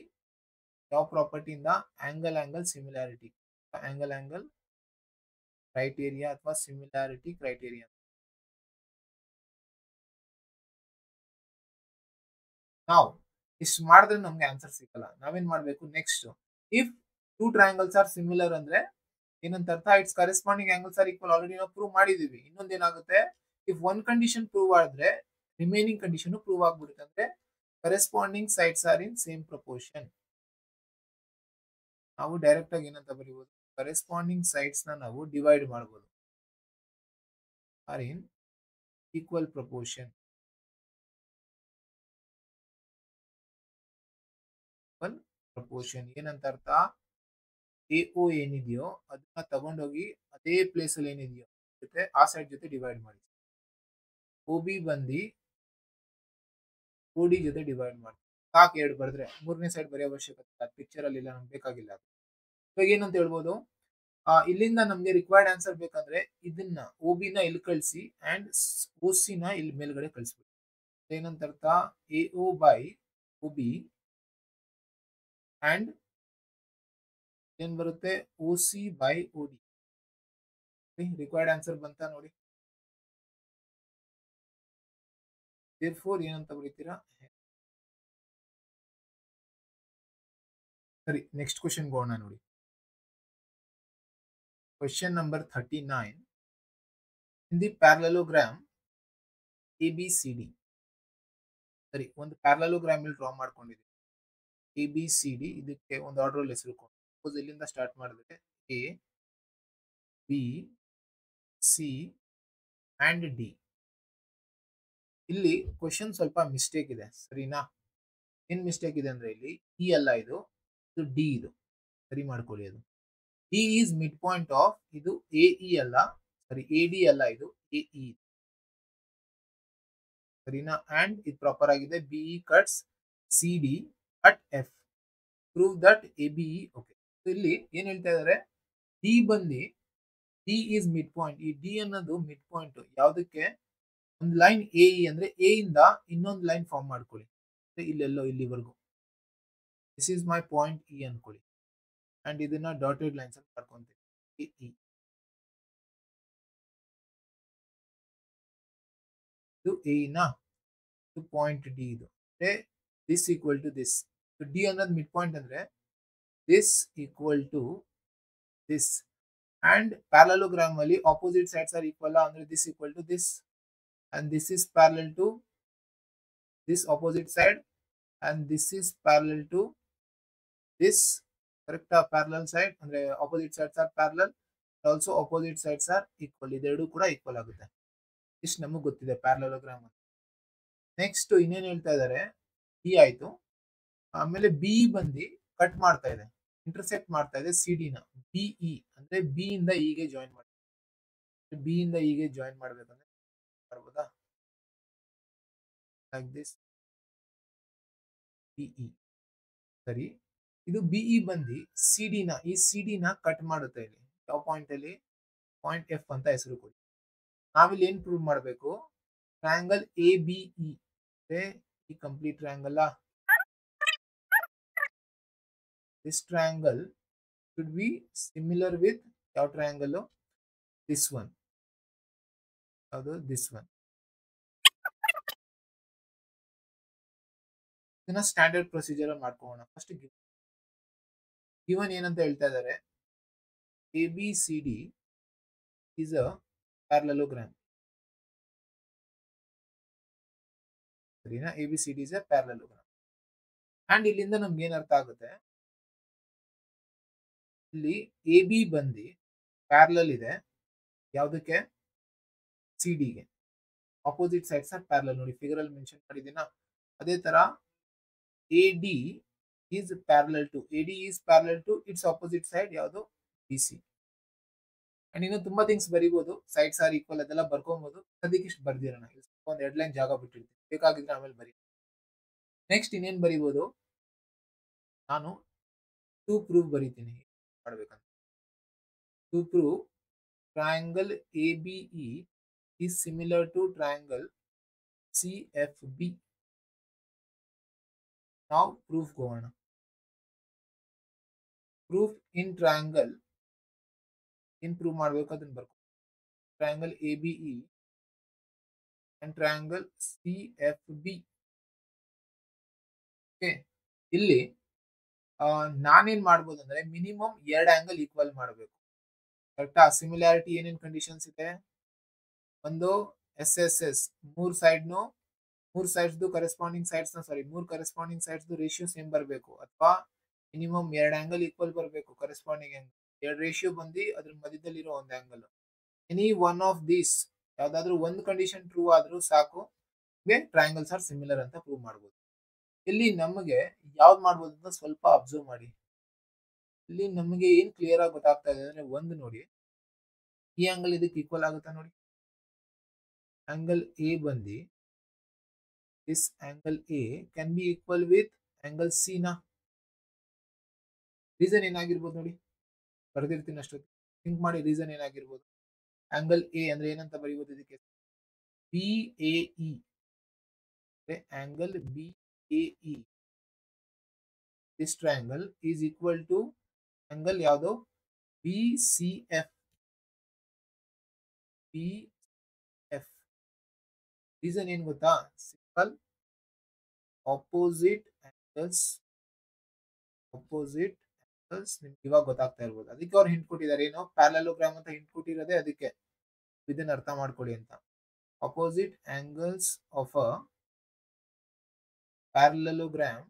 ಯಾವ ಪ್ರಾಪರ್ಟಿಯಿಂದ, ಆಂಗಲ್ ಸಿಮಿಲಾರಿಟಿ, ಆಂಗಲ್ ಕ್ರೈಟೇರಿಯಾ ಅಥವಾ ಸಿಮಿಲಾರಿಟಿ ಕ್ರೈಟೇರಿಯಾ. ನಾವು ಇಷ್ಟು ಮಾಡಿದ್ರೆ ನಮ್ಗೆ ಆನ್ಸರ್ ಸಿಗಲ್ಲ. ನಾವೇನ್ ಮಾಡ್ಬೇಕು, next if two triangles are similar ಅಂದ್ರೆ ಏನಂತ ಅರ್ಥ, it's corresponding angles are equal. Already ನಾವು ಪ್ರೂವ್ ಮಾಡಿದೀವಿ. ಇನ್ನೊಂದು ಏನಾಗುತ್ತೆ, ಇಫ್ ಒನ್ ಕಂಡೀಷನ್ ಪ್ರೂವ್ ಆದ್ರೆ ರಿಮೈನಿಂಗ್ ಕಂಡೀಷನ್ ಪ್ರೂವ್ ಆಗ್ಬಿಡುತ್ತೆ. ಅಂದ್ರೆ corresponding sides R in same proportion. ನಾವು ಡೈರೆಕ್ಟ್ ಆಗಿ ಏನಂತ ಬರೀಬಹುದು, ಕರೆಸ್ಪಾಂಡಿಂಗ್ ಸೈಡ್ಸ್ ನ ನಾವು ಡಿವೈಡ್ ಮಾಡಬಹುದು, ಆರ್ ಇನ್ ಈಕ್ವಲ್ ಪ್ರಪೋರ್ಷನ್. ಏನಂತ ಅರ್ಥ, ಎ ಒ ಏನಿದೆಯೋ ಅದನ್ನ ತಗೊಂಡೋಗಿ ಅದೇ ಪ್ಲೇಸ್ ಅಲ್ಲಿ ಏನಿದೆಯೋ ಜೊತೆ ಆ ಸೈಡ್ ಜೊತೆ ಡಿವೈಡ್ ಮಾಡಿ. ಒ ಬಿ ಬಂದು ಒ ಡಿ ಜೊತೆ ಡಿವೈಡ್ ಮಾಡಿ. ಸಾಕು, ಎರಡು ಬರೆದ್ರೆ ಮೂರನೇ ಸೈಡ್ ಬರೆಯೋ ಅವಶ್ಯಕತೆ ಪಿಕ್ಚರ್ ಅಲ್ಲಿ ಇಲ್ಲ, ನಮ್ಗೆ ಬೇಕಾಗಿಲ್ಲ. ಇವಾಗ ಏನಂತ ಹೇಳ್ಬೋದು, ಇಲ್ಲಿಂದ ನಮ್ಗೆ ರಿಕ್ವೈರ್ಡ್ ಆನ್ಸರ್ ಬೇಕಂದ್ರೆ ಇದನ್ನ ಒ ಬಿ ನ ಇಲ್ಲಿ ಕಳಿಸಿ ಅಂಡ್ ಒ ಸಿ ನ ಇಲ್ಲಿ ಮೇಲ್ಗಡೆ ಕಳಿಸ್ಬೇಕು. ಏನಂತ ಅರ್ಥ, A O by O B and ಏನ್ ಬರುತ್ತೆ, O C by O D. Required answer ಬಂತ ನೋಡಿ. therefore ಏನಂತ ಬರೀತೀರಾ, ಸರಿ. ನೆಕ್ಸ್ಟ್ ಕ್ವಶನ್ ಹೋಗೋಣ ನೋಡಿ. Question number 39. In the parallelogram A B C D, ಸರಿ ಒಂದು ಪ್ಯಾರಲೋಗ್ರಾಮ್ ಇಲ್ಲಿ ಡ್ರಾ ಮಾಡ್ಕೊಂಡಿದ್ದೀವಿ. ಎ ಬಿ ಸಿ ಡಿ ಇದಕ್ಕೆ ಒಂದು ಆರ್ಡರ್ ಅಲ್ಲಿ ಹೆಸರು ಕೊಟ್ಟು, ಸಪೋಸ್ ಇಲ್ಲಿಂದ ಸ್ಟಾರ್ಟ್ ಮಾಡಿದ್ರೆ A B C and D. ಇಲ್ಲಿ ಕ್ವಶನ್ ಸ್ವಲ್ಪ ಮಿಸ್ಟೇಕ್ ಇದೆ, ಸರಿನಾ? ಏನ್ ಮಿಸ್ಟೇಕ್ ಇದೆ ಅಂದ್ರೆ, ಇಲ್ಲಿ ಇ ಅಲ್ಲ ಇದು ಡಿ, ಇದು ಸರಿ ಮಾಡ್ಕೊಳ್ಳಿ. ಅದು D is mid point of ಇದು ಎ ಇ ಅಲ್ಲ, ಸಾರಿ ಎ ಡಿ ಅಲ್ಲ, ಇದು ಎ ಇ ಸರಿನಾ. ಅಂಡ್ ಇದು ಪ್ರಾಪರ್ ಆಗಿದೆ. B E cuts C D at F, prove that A B E okay. ಇಲ್ಲಿ ಏನ್ ಹೇಳ್ತಾ ಇದಾರೆ, ಡಿ ಬಂದು ಡಿ ಈಸ್ ಮಿಡ್ ಪಾಯಿಂಟ್. ಈ ಡಿ ಅನ್ನೋದು ಮಿಡ್ ಪಾಯಿಂಟ್ ಯಾವ್ದಕ್ಕೆ, ಒಂದು ಲೈನ್ ಎ ಇ ಅಂದ್ರೆ ಎ ಇಂದ ಇನ್ನೊಂದು ಲೈನ್ ಫಾರ್ಮ್ ಮಾಡ್ಕೊಳ್ಳಿ, ಇಲ್ಲೆಲ್ಲೋ ಇಲ್ಲಿವರೆಗೂ. This is my point E ಅನ್ಕೊಳ್ಳಿ. ಅಂಡ್ ಇದನ್ನ ಡಾಟೆಡ್ ಲೈನ್ಸ್ ಅಂತ ಮಾಡ್ಕೊಂತೀವಿ. ಎ ಇ ಇದು ಎ ನ, ಇದು ಪಾಯಿಂಟ್ ಡಿ. ಇದು ಅಂದ್ರೆ this equal to this. D ಅನ್ನೋದು ಮಿಡ್ ಪಾಯಿಂಟ್ ಅಂದ್ರೆ this equal to this. And parallelogram ಅಲ್ಲಿ ಆಪೋಸಿಟ್ ಸೈಡ್ಸ್ ಆರ್ ಈಕ್ವಲ್ ಅಂದ್ರೆ this equal to this, and this is parallel to this opposite side, and this is parallel to this. Correct? Parallel side ಅಂದ್ರೆ opposite sides are parallel, also opposite sides are equal. ಇದೆರಡು ಕೂಡ equal ಆಗುತ್ತೆ. ಇಷ್ಟು ನಮಗೆ ಗೊತ್ತಿದೆ parallelogram. Next ಇನ್ನೇನು ಹೇಳ್ತಾ ಇದ್ದಾರೆ, ಬಿ ಆಯ್ತು. ಆಮೇಲೆ ಬಿ ಬಂದು ಕಟ್ ಮಾಡ್ತಾ ಇದೆ, ಇಂಟರ್ಸೆಕ್ಟ್ ಮಾಡ್ತಾ ಇದೆ ಸಿ ಡಿ ನ. ಬಿ ಇ ಅಂದ್ರೆ ಬಿ ಇಂದ ಇಗೆ ಜಾಯಿನ್ ಮಾಡಿ, ಬಿ ಇಂದ ಇಗೆ ಜಾಯಿನ್ ಮಾಡ್ಬೇಕಂದ್ರೆ ಮಾಡ್ಬೋದಾ, ಲೈಕ್ ದಿಸ್ ಬಿಇ. ಸರಿ, ಇದು ಬಿಇ ಬಂದು ಸಿ ಡಿ ನ, ಈ ಸಿ ಡಿ ನ ಕಟ್ ಮಾಡುತ್ತೆ. ಇಲ್ಲಿ ಯಾವ ಪಾಯಿಂಟ್ ಅಲ್ಲಿ, ಪಾಯಿಂಟ್ ಎಫ್ ಅಂತ ಹೆಸರು ಕೊಡಿ. ನಾವಿಲ್ಲಿ ಏನ್ ಪ್ರೂವ್ ಮಾಡಬೇಕು, ಟ್ರಯಾಂಗಲ್ ಎ ಬಿ ಇ ಈ complete triangle, this triangle should be similar with ಯಾವ ಟ್ರಯಾಂಗಲ್, ದಿಸ್ ಒನ್. ಯಾವುದು, ದಿಸ್ ಒನ್. ಇದನ್ನ ಸ್ಟ್ಯಾಂಡರ್ಡ್ ಪ್ರೊಸೀಜರ್ ಮಾಡ್ಕೊಳ್ಳೋಣ. ಫಸ್ಟ್ ಗಿವನ್ ಏನಂತ ಹೇಳ್ತಾ ಇದ್ದಾರೆ, A B C D is a parallelogram. ಸರಿನಾ, A B C D is A parallelogram. And ಇಲ್ಲಿಂದ ನಮ್ಗೆ ಏನ್ ಅರ್ಥ ಆಗುತ್ತೆ, ಇಲ್ಲಿ ಎ ಬಿ ಬಂದು ಪ್ಯಾರಲಲ್ ಇದೆ ಯಾವ್ದಕ್ಕೆ, ಸಿ ಡಿಗೆ. ಆಪೋಸಿಟ್ ಸೈಡ್ಸ್ ಆರ್ ಪ್ಯಾರಲಲ್, ನೋಡಿ ಫಿಗರ್ ಅಲ್ಲಿ ಮೆನ್ಷನ್ ಮಾಡಿದೀನ. ಅದೇ ತರ A D is parallel to, A D is parallel to its opposite side ಯಾವುದು, ಬಿ ಸಿ. ಅಂಡ್ ಇನ್ನು ತುಂಬಾ ಥಿಂಗ್ಸ್ ಬರೀಬಹುದು, ಸೈಡ್ಸ್ ಆರ್ ಈಕ್ವಲ್ ಅದೆಲ್ಲ ಬರ್ಕೊಬಹುದು. ಸದ್ಯಕ್ಕೆ ಇಷ್ಟು ಬರ್ದಿರೋಣ, ಒಂದು ಎರಡು ಲೈನ್ ಜಾಗ ಬಿಟ್ಟಿರ್ತೀನಿ, ಬೇಕಾಗಿದ್ರೆ ಆಮೇಲೆ ಬರೀ. ನೆಕ್ಸ್ಟ್ ಇನ್ನೇನ್ ಬರೀಬಹುದು, ನಾನು ಟು ಪ್ರೂವ್ ಬರೀತೀನಿ ಮಾಡ್ಬೇಕಂತ. To prove triangle A B E is similar to triangle C F B. ನಾವು ಪ್ರೂಫ್ ಹೋಗೋಣ. ಪ್ರೂಫ್ ಇನ್ ಟ್ರಯಾಂಗಲ್ ಏನ್ ಪ್ರೂವ್ ಮಾಡ್ಬೇಕು ಅದನ್ನ ಬರ್ಕೊ. Triangle A B E and triangle C F B. Okay, ಇಲ್ಲಿ ನಾನೇನ್ ಮಾಡ್ಬೋದು ಅಂದ್ರೆ ಮಿನಿಮಮ್ ಎರಡು ಆಂಗಲ್ ಈಕ್ವಲ್ ಮಾಡಬೇಕು. ಕರೆಕ್ಟಾ. ಸಿಮಿಲಾರಿಟಿ ಏನೇನ್ ಕಂಡೀಷನ್ಸ್ ಇದೆ, ಒಂದು ಎಸ್ ಎಸ್ ಎಸ್, ಮೂರ್ ಸೈಡ್ಸ್ ಕರೆಸ್ಪಾಂಡಿಂಗ್ ಸೈಡ್ಸ್ ನ, ಸಾರಿ ಮೂರ್ ಕರೆಸ್ಪಾಂಡಿಂಗ್ ಸೈಡ್ಸ್ ರೇಷಿಯೋ ಸೇಮ್ ಬರಬೇಕು, ಅಥವಾ ಮಿನಿಮಮ್ ಎರಡು ಆಂಗಲ್ ಈಕ್ವಲ್ ಬರಬೇಕು ಕರೆಸ್ಪಾಂಡಿಂಗ್ ಆಂಗಲ್. ಎರಡು ರೇಷಿಯೋ ಬಂದು ಅದ್ರ ಮಧ್ಯದಲ್ಲಿರೋ ಒಂದು angle. Any one of these ಯಾವ್ದಾದ್ರು ಒಂದು ಕಂಡೀಷನ್ ಟ್ರೂ ಆದ್ರೂ ಸಾಕು, ಟ್ರಯಾಂಗಲ್ಸ್ ಆರ್ ಸಿಮಿಲರ್ ಅಂತ ಪ್ರೂವ್ ಮಾಡಬಹುದು. ಇಲ್ಲಿ ನಮಗೆ ಯಾವ್ದು ಮಾಡ್ಬೋದು ಅಂತ ಸ್ವಲ್ಪ ಅಬ್ಸರ್ವ್ ಮಾಡಿ. ಇಲ್ಲಿ ನಮಗೆ ಏನ್ ಕ್ಲಿಯರ್ ಆಗಿ ಗೊತ್ತಾಗ್ತಾ ಇದೆ ಅಂದ್ರೆ, ಒಂದು ನೋಡಿ, ಈ ಆಂಗಲ್ ಇದಕ್ಕೆ ಈಕ್ವಲ್ ಆಗುತ್ತಾ ನೋಡಿ. ಆಂಗಲ್ ಎ ಬಂದು this angle A can be equal with angle C ನ. ರೀಸನ್ ಏನಾಗಿರ್ಬೋದು ನೋಡಿ, ಬರ್ದಿರ್ತೀನಿ ಅಷ್ಟೊತ್ತು, ಥಿಂಕ್ ಮಾಡಿ. ರೀಸನ್ ಏನಾಗಿರ್ಬೋದು, ಆಂಗಲ್ ಎ ಅಂದ್ರೆ ಏನಂತ ಬರೀಬಹುದು ಇದಕ್ಕೆ, B A E. Angle B A E, this triangle is equal to angle ಯಾವುದು, B C F. B F reason ಏನ್ ಗೊತ್ತಾ, ಸಿಂಪಲ್, ಆಪೋಸಿಟ್ ಆಂಗಲ್ಸ್ ನಿಮ್ಗೆ ಇವಾಗ ಗೊತ್ತಾಗ್ತಾ ಇರ್ಬೋದು. ಅದಕ್ಕೆ ಅವ್ರು ಹಿಂಟ್ ಕೊಟ್ಟಿದ್ದಾರೆ, ಏನು ಪ್ಯಾರಲೋಗ್ರಾಮ್ ಅಂತ ಹಿಂಟ್ ಕೊಟ್ಟಿರೋದೇ ಅದಕ್ಕೆ, ಇದನ್ನ ಅರ್ಥ ಮಾಡ್ಕೊಳ್ಳಿ ಅಂತ. Opposite angles of a parallelogram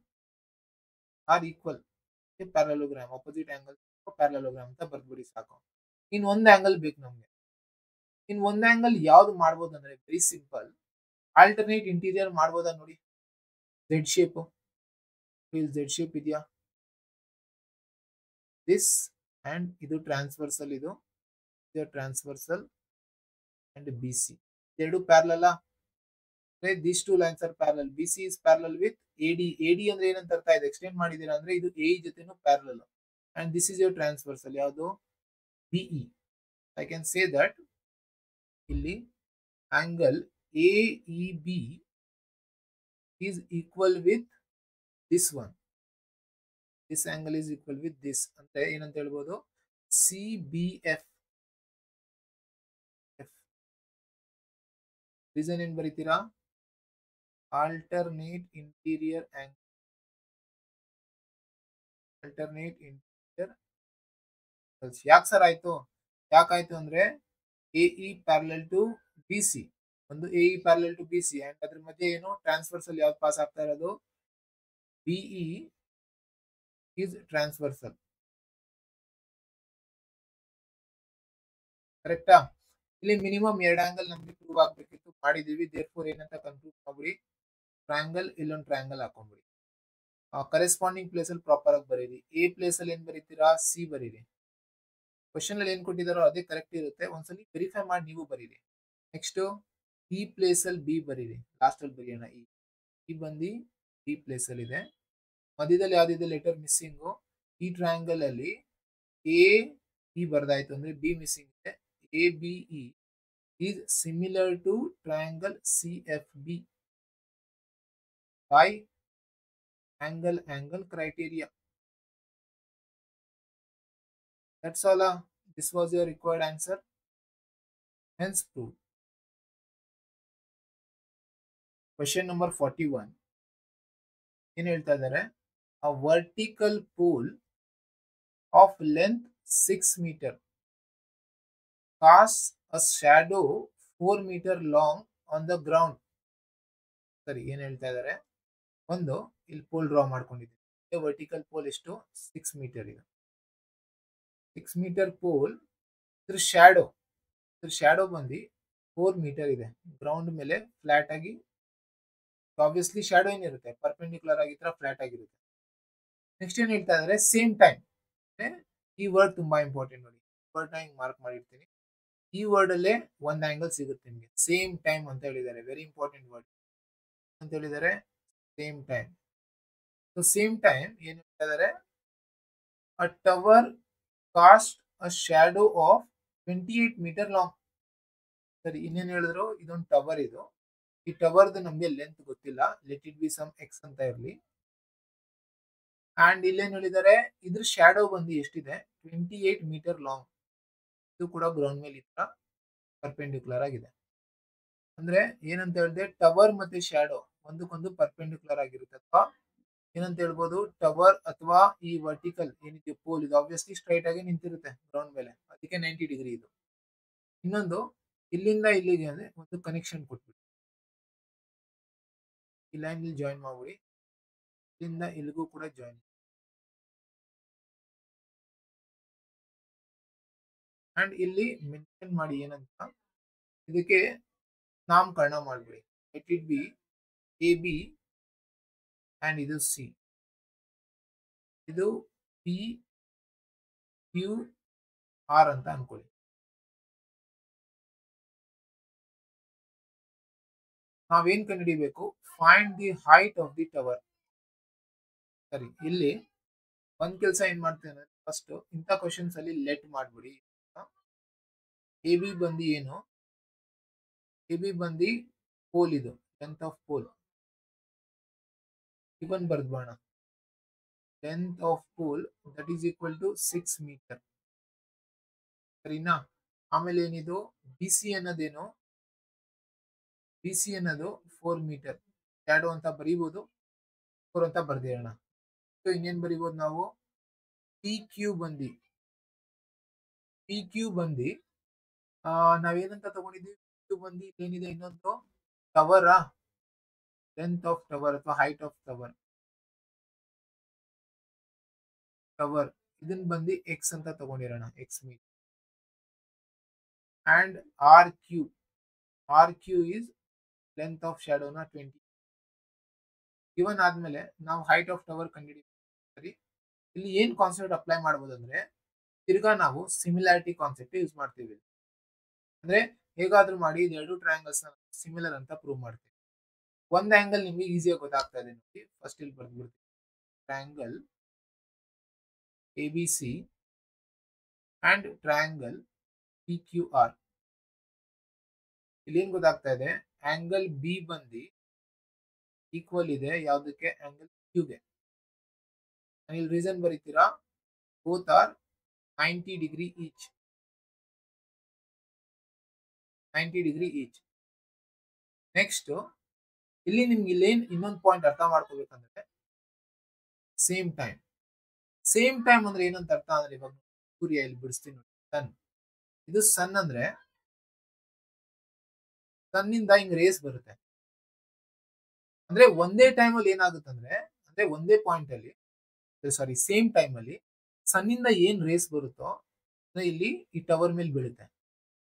are equal. Parallelogram opposite angle parallelogram ಅಂತ ಬರ್ದ್ಬಿಡಿ ಸಾಕು. ಇನ್ ಒಂದ್ ಆಂಗಲ್ ಬೇಕು ನಮ್ಗೆ. ಇನ್ ಒಂದ್ ಆಂಗಲ್ ಯಾವ್ದು ಮಾಡ್ಬೋದು ಅಂದ್ರೆ, ವೆರಿ ಸಿಂಪಲ್, ಆಲ್ಟರ್ನೇಟ್ ಇಂಟೀರಿಯರ್ ಮಾಡ್ಬೋದಾ ನೋಡಿ. ಝೆಡ್ ಶೇಪ್, ಝೆಡ್ ಶೇಪ್ ಇದೆಯಾ, ದಿಸ್ ಅಂಡ್ ಇದು ಟ್ರಾನ್ಸ್ವರ್ಸಲ್, ಇದು ಟ್ರಾನ್ಸ್ವರ್ಸಲ್ ಅಂಡ್ ಬಿ ಸಿ ಎರಡು parallel. these two lines are parallel. BC is parallel with AD. AD ಅಂದ್ರೆ ಏನಂತ ಅರ್ಥ ಇದೆ, ಎಕ್ಸ್ಟೆಂಡ್ ಮಾಡಿದೀರಾ ಅಂದ್ರೆ ಇದು AE ಜೊತೆನೂ parallel. And this is your transversal, ಯಾವುದು BE. I can say that ಇಲ್ಲಿ angle AEB is equal with this one. This angle is equal with this ಅಂದ್ರೆ ಏನಂತ ಹೇಳ್ಬೋದು, CBF. ರೀಸನ್ ಏನ್ ಬರೀತೀರಾ, alternate interior angle. alternate interior angles. ಯಾಕೆ sir ಆಯ್ತು, ಯಾಕಾಯ್ತು ಅಂದ್ರೆ AE ಪ್ಯಾರಲಲ್ ಟು BC, ಒಂದು AE parallel to BC and ಅದ್ರ ಮಧ್ಯೆ ಏನು ಟ್ರಾನ್ಸ್ವರ್ಸಲ್ ಯಾವ್ದು ಪಾಸ್ ಆಗ್ತಾ ಇರೋದು, BE is ಟ್ರಾನ್ಸ್ವರ್ಸಲ್. ಕರೆಕ್ಟಾ. ಇಲ್ಲಿ ಮಿನಿಮಮ್ ಎರಡು ಆಂಗಲ್ ನಮ್ಗೆ ಪ್ರೂವ್ ಆಗ್ಬೇಕಿತ್ತು, ಮಾಡಿದೀವಿ. ದೇರ್ಫೋರ್ ಏನಂತ ಕನ್ಕ್ಲೂಡ್ ಮಾಡ್ಬಿಡಿ, ಟ್ರಯಾಂಗಲ್, ಇಲ್ಲೊಂದು ಟ್ರಯಾಂಗಲ್ ಹಾಕೊಂಡ್ಬಿಡಿ. ಕರೆಸ್ಪಾಂಡಿಂಗ್ ಪ್ಲೇಸ್ ಅಲ್ಲಿ ಪ್ರಾಪರ್ ಆಗಿ ಬರೀರಿ. ಎ ಪ್ಲೇಸ್ ಅಲ್ಲಿ ಏನ್ ಬರೀತೀರಾ, ಸಿ ಬರೀರಿ. ಕ್ವಶನ್ ಅಲ್ಲಿ ಏನ್ ಕೊಟ್ಟಿದಾರೋ ಅದೇ ಕರೆಕ್ಟ್ ಇರುತ್ತೆ, ಒಂದ್ಸಲಿ ವೆರಿಫೈ ಮಾಡಿ ನೀವು ಬರೀರಿ. ನೆಕ್ಸ್ಟ್ ಈ ಪ್ಲೇಸ್ ಅಲ್ಲಿ ಬಿ ಬರೀರಿ, ಲಾಸ್ಟ್ ಅಲ್ಲಿ ಬರೆಯೋಣ. ಈ ಬಂದು ಬಿ ಪ್ಲೇಸ್ ಅಲ್ಲಿ ಇದೆ, ಮಧ್ಯದಲ್ಲಿ ಯಾವ್ದಿದೆ ಲೆಟರ್ ಮಿಸ್ಸಿಂಗು. ಈ ಟ್ರಯಾಂಗಲ್ ಅಲ್ಲಿ ಎ ಇ ಬರ್ದಾಯ್ತು ಅಂದ್ರೆ ಬಿ ಮಿಸ್ಸಿಂಗ್ ಇದೆ. ABE is similar to triangle CFB by angle criteria. That's all. This was your required answer. Hence proved. Question number 41. ಏನು ಹೇಳ್ತಾ ಇದ್ದಾರೆ, a vertical pole of length 6 meter casts a shadow 4 meter long on the ground. ಸರಿ, ಏನ್ ಹೇಳ್ತಾ ಇದ್ದಾರೆ, ಒಂದು ಇಲ್ಲಿ pole draw ಮಾಡ್ಕೊಂಡಿದ್ದೀವಿ. ವರ್ಟಿಕಲ್ ಪೋಲ್ ಎಷ್ಟು, 6 ಮೀಟರ್ ಇದೆ. 6 ಮೀಟರ್ ಪೋಲ್, ಇದ್ರ ಶ್ಯಾಡೋ ಬಂದು 4 ಮೀಟರ್ ಇದೆ ಗ್ರೌಂಡ್ ಮೇಲೆ ಫ್ಲಾಟ್ ಆಗಿ. ಆಬ್ವಿಯಸ್ಲಿ ಶ್ಯಾಡೋ ಏನಿರುತ್ತೆ, ಪರ್ಪೆಂಡಿಕ್ಯುಲರ್ ಆಗಿದ್ರೆ ಫ್ಲಾಟ್ ಆಗಿರುತ್ತೆ. ನೆಕ್ಸ್ಟ್ ಏನ್ ಹೇಳ್ತಾ ಇದ್ದಾರೆ, ಸೇಮ್ ಟೈಮ್. ಈ ವರ್ಡ್ ತುಂಬಾ ಇಂಪಾರ್ಟೆಂಟ್ ನೋಡಿ, ವರ್ಡ್ ನ ಹಿಂಗ್ ಮಾರ್ಕ್ ಮಾಡಿರ್ತೀನಿ. ಈ ವರ್ಡ್ ಅಲ್ಲೇ ಒಂದ್ ಆಂಗಲ್ ಸಿಗುತ್ತೆ ನಿಮಗೆ, ಸೇಮ್ ಟೈಮ್ ಅಂತ ಹೇಳಿದ್ದಾರೆ. ವೆರಿ ಇಂಪಾರ್ಟೆಂಟ್ ವರ್ಡ್ ಅಂತ ಹೇಳಿದ್ದಾರೆ, same time. So same time ಏನ್ ಹೇಳ್ತಾ ಇದ್ದಾರೆ, a tower cast a shadow of 28 meter long. ಸರಿ, ಇನ್ನೇನು ಹೇಳಿದ್ರು, ಇದೊಂದು ಟವರ್. ಇದು ಈ ಟವರ್ದು ನಮ್ಗೆ ಲೆಂತ್ ಗೊತ್ತಿಲ್ಲ, let it be some X ಅಂತ ಇರಲಿ. ಅಂಡ್ ಇಲ್ಲೇನ್ ಹೇಳಿದ್ದಾರೆ, ಇದ್ರ ಶ್ಯಾಡೋ ಬಂದು ಎಷ್ಟಿದೆ, 28 ಮೀಟರ್ ಲಾಂಗ್. ಇದು ಕೂಡ ಗ್ರೌಂಡ್ ಮೇಲೆ ಇತ್ರ ಪರ್ಪೆಂಡಿಕ್ಯುಲರ್ ಆಗಿದೆ. ಅಂದ್ರೆ ಏನಂತ ಹೇಳಿದೆ, ಟವರ್ ಮತ್ತೆ ಶ್ಯಾಡೋ ಒಂದಕ್ಕೊಂದು ಪರ್ಪೆಂಡಿಕ್ಯುಲರ್ ಆಗಿರುತ್ತೆ. ಅಥವಾ ಏನಂತ ಹೇಳ್ಬೋದು, ಟವರ್ ಅಥವಾ ಈ ವರ್ಟಿಕಲ್ ಏನಿದೆ ಪೋಲ್, ಇದು ಆಬ್ವಿಯಸ್ಲಿ ಸ್ಟ್ರೈಟ್ ಆಗಿ ನಿಂತಿರುತ್ತೆ ಗ್ರೌಂಡ್ ಮೇಲೆ, ಅದಕ್ಕೆ 90 ಡಿಗ್ರಿ ಇದು. ಇನ್ನೊಂದು ಇಲ್ಲಿಂದ ಇಲ್ಲಿಗೆ ಅಂದ್ರೆ ಒಂದು ಕನೆಕ್ಷನ್ ಕೊಟ್ಬಿಟ್ಟು ಈ ಲೈನ್ ಇಲ್ಲಿ ಜಾಯಿನ್ ಮಾಡ್ಬಿಡಿ, ಇಲ್ಲಿಂದ ಇಲ್ಲಿಗೂ ಕೂಡ ಜಾಯಿನ್. ಅಂಡ್ ಇಲ್ಲಿ ಮೆನ್ಷನ್ ಮಾಡಿ ಏನಂತ, ಇದಕ್ಕೆ ನಾಮಕರಣ ಮಾಡ್ಬಿಡಿ. Let it B AB and ಇದು C, ಇದು PQR ಅಂತ ಅನ್ಕೊಳ್ಳಿ. ನಾವೇನ್ ಕಂಡುಹಿಡಿಬೇಕು, find the height of the tower. ಸರಿ, ಇಲ್ಲಿ ಒಂದ್ ಕೆಲಸ ಏನ್ ಮಾಡ್ತೇನೆ, ಫಸ್ಟ್ ಇಂಥ ಕ್ವಶನ್ಸ್ ಅಲ್ಲಿ ಲೆಟ್ ಮಾಡ್ಬಿಡಿ. AB ಬಂದು ಏನು, AB ಬಂದು ಪೋಲ್, ಇದು ಲೆಂತ್ ಆಫ್ ಪೋಲ್. ಇವನ್ ಬರ್ದ್ಬೋಣ, length of pole that is equal to 6 metre. ಸರಿನಾ. ಆಮೇಲೆ ಏನಿದು BC ಅನ್ನೋದೇನು, BC ಅನ್ನೋದು 4 ಮೀಟರ್. ಶ್ಯಾಡೋ ಅಂತ ಬರೀಬಹುದು, 4 ಅಂತ ಬರ್ದಿರೋಣ. ಸೊ ಇನ್ನೇನ್ ಬರೀಬಹುದು ನಾವು, PQ ಬಂದು ನಾವೇನಂತ ತಗೊಂಡಿದ್ವಿ, PQ ಬಂದು ಏನಿದೆ, ಇನ್ನೊಂದು ಟವರ್, ಲೆಂತ್ ಆಫ್ ಟವರ್ ಅಥವಾ ಹೈಟ್ ಆಫ್ ಟವರ್ ಇದನ್ನ ಬಂದು ಎಕ್ಸ್ ಅಂತ ತಗೊಂಡಿರೋಣ, x metre. And RQ is length of ಶ್ಯಾಡೋನ 20. ಇವನ್ ಆದ್ಮೇಲೆ ನಾವು ಹೈಟ್ ಆಫ್ ಟವರ್ ಕಂಡುಹಿಡಿತೀವಿ. ಸರಿ, ಇಲ್ಲಿ ಏನ್ ಕಾನ್ಸೆಪ್ಟ್ ಅಪ್ಲೈ ಮಾಡ್ಬೋದು ಅಂದ್ರೆ, ತಿರ್ಗಾ ನಾವು ಸಿಮಿಲಾರಿಟಿ ಕಾನ್ಸೆಪ್ಟ್ ಯೂಸ್ ಮಾಡ್ತೀವಿ. ಅಂದ್ರೆ ಹೇಗಾದ್ರೂ ಮಾಡಿ ಇದೆರಡು ಟ್ರಯಾಂಗಲ್ಸ್ ಸಿಮಿಲರ್ ಅಂತ ಪ್ರೂವ್ ಮಾಡ್ತೀವಿ. ಒಂದ್ ಆಂಗಲ್ ನಿಮ್ಗೆ ಈಸಿಯಾಗಿ ಗೊತ್ತಾಗ್ತಾ ಇದೆ ನೋಡಿ. ಫಸ್ಟ್ ಇಲ್ಲಿ ಬರ್ದ್ಬಿಡ್ತೀವಿ triangle ABC and triangle PQR. ಇಲ್ಲಿ ಏನ್ ಗೊತ್ತಾಗ್ತಾ ಇದೆ, ಆಂಗಲ್ ಬಿ ಬಂದು ಈಕ್ವಲ್ ಇದೆ ಯಾವ್ದಕ್ಕೆ, ಆಂಗಲ್ ಕ್ಯೂಗೆ. ಇಲ್ಲಿ ರೀಸನ್ ಬರೀತೀರಾ, both are 90 degree each. 90 degree each. Next ಇಲ್ಲಿ ನಿಮ್ಗೆ ಇಲ್ಲೇನ್ ಇನ್ನೊಂದು ಪಾಯಿಂಟ್ ಅರ್ಥ ಮಾಡ್ಕೋಬೇಕಂದ್ರೆ ಸೇಮ್ ಟೈಮ್. ಸೇಮ್ ಟೈಮ್ ಅಂದ್ರೆ ಏನಂತ ಅರ್ಥ ಅಂದ್ರೆ, ಇವಾಗ ಸೂರ್ಯ ಇಲ್ಲಿ ಬಿಡಿಸ್ತೀನಿ ನೋಡಿ, ಸನ್. ಇದು ಸನ್ ಅಂದ್ರೆ ಸನ್ನಿಂದ ಹಿಂಗ್ ರೇಸ್ ಬರುತ್ತೆ. ಅಂದ್ರೆ ಒಂದೇ ಟೈಮ್ ಅಲ್ಲಿ ಏನಾಗುತ್ತಂದ್ರೆ, ಅಂದ್ರೆ ಒಂದೇ ಪಾಯಿಂಟ್ ಅಲ್ಲಿ, ಸಾರಿ ಸೇಮ್ ಟೈಮ್ ಅಲ್ಲಿ ಸನ್ನಿಂದ ಏನ್ ರೇಸ್ ಬರುತ್ತೋ ಇಲ್ಲಿ ಈ ಟವರ್ ಮೇಲೆ ಬೀಳುತ್ತೆ.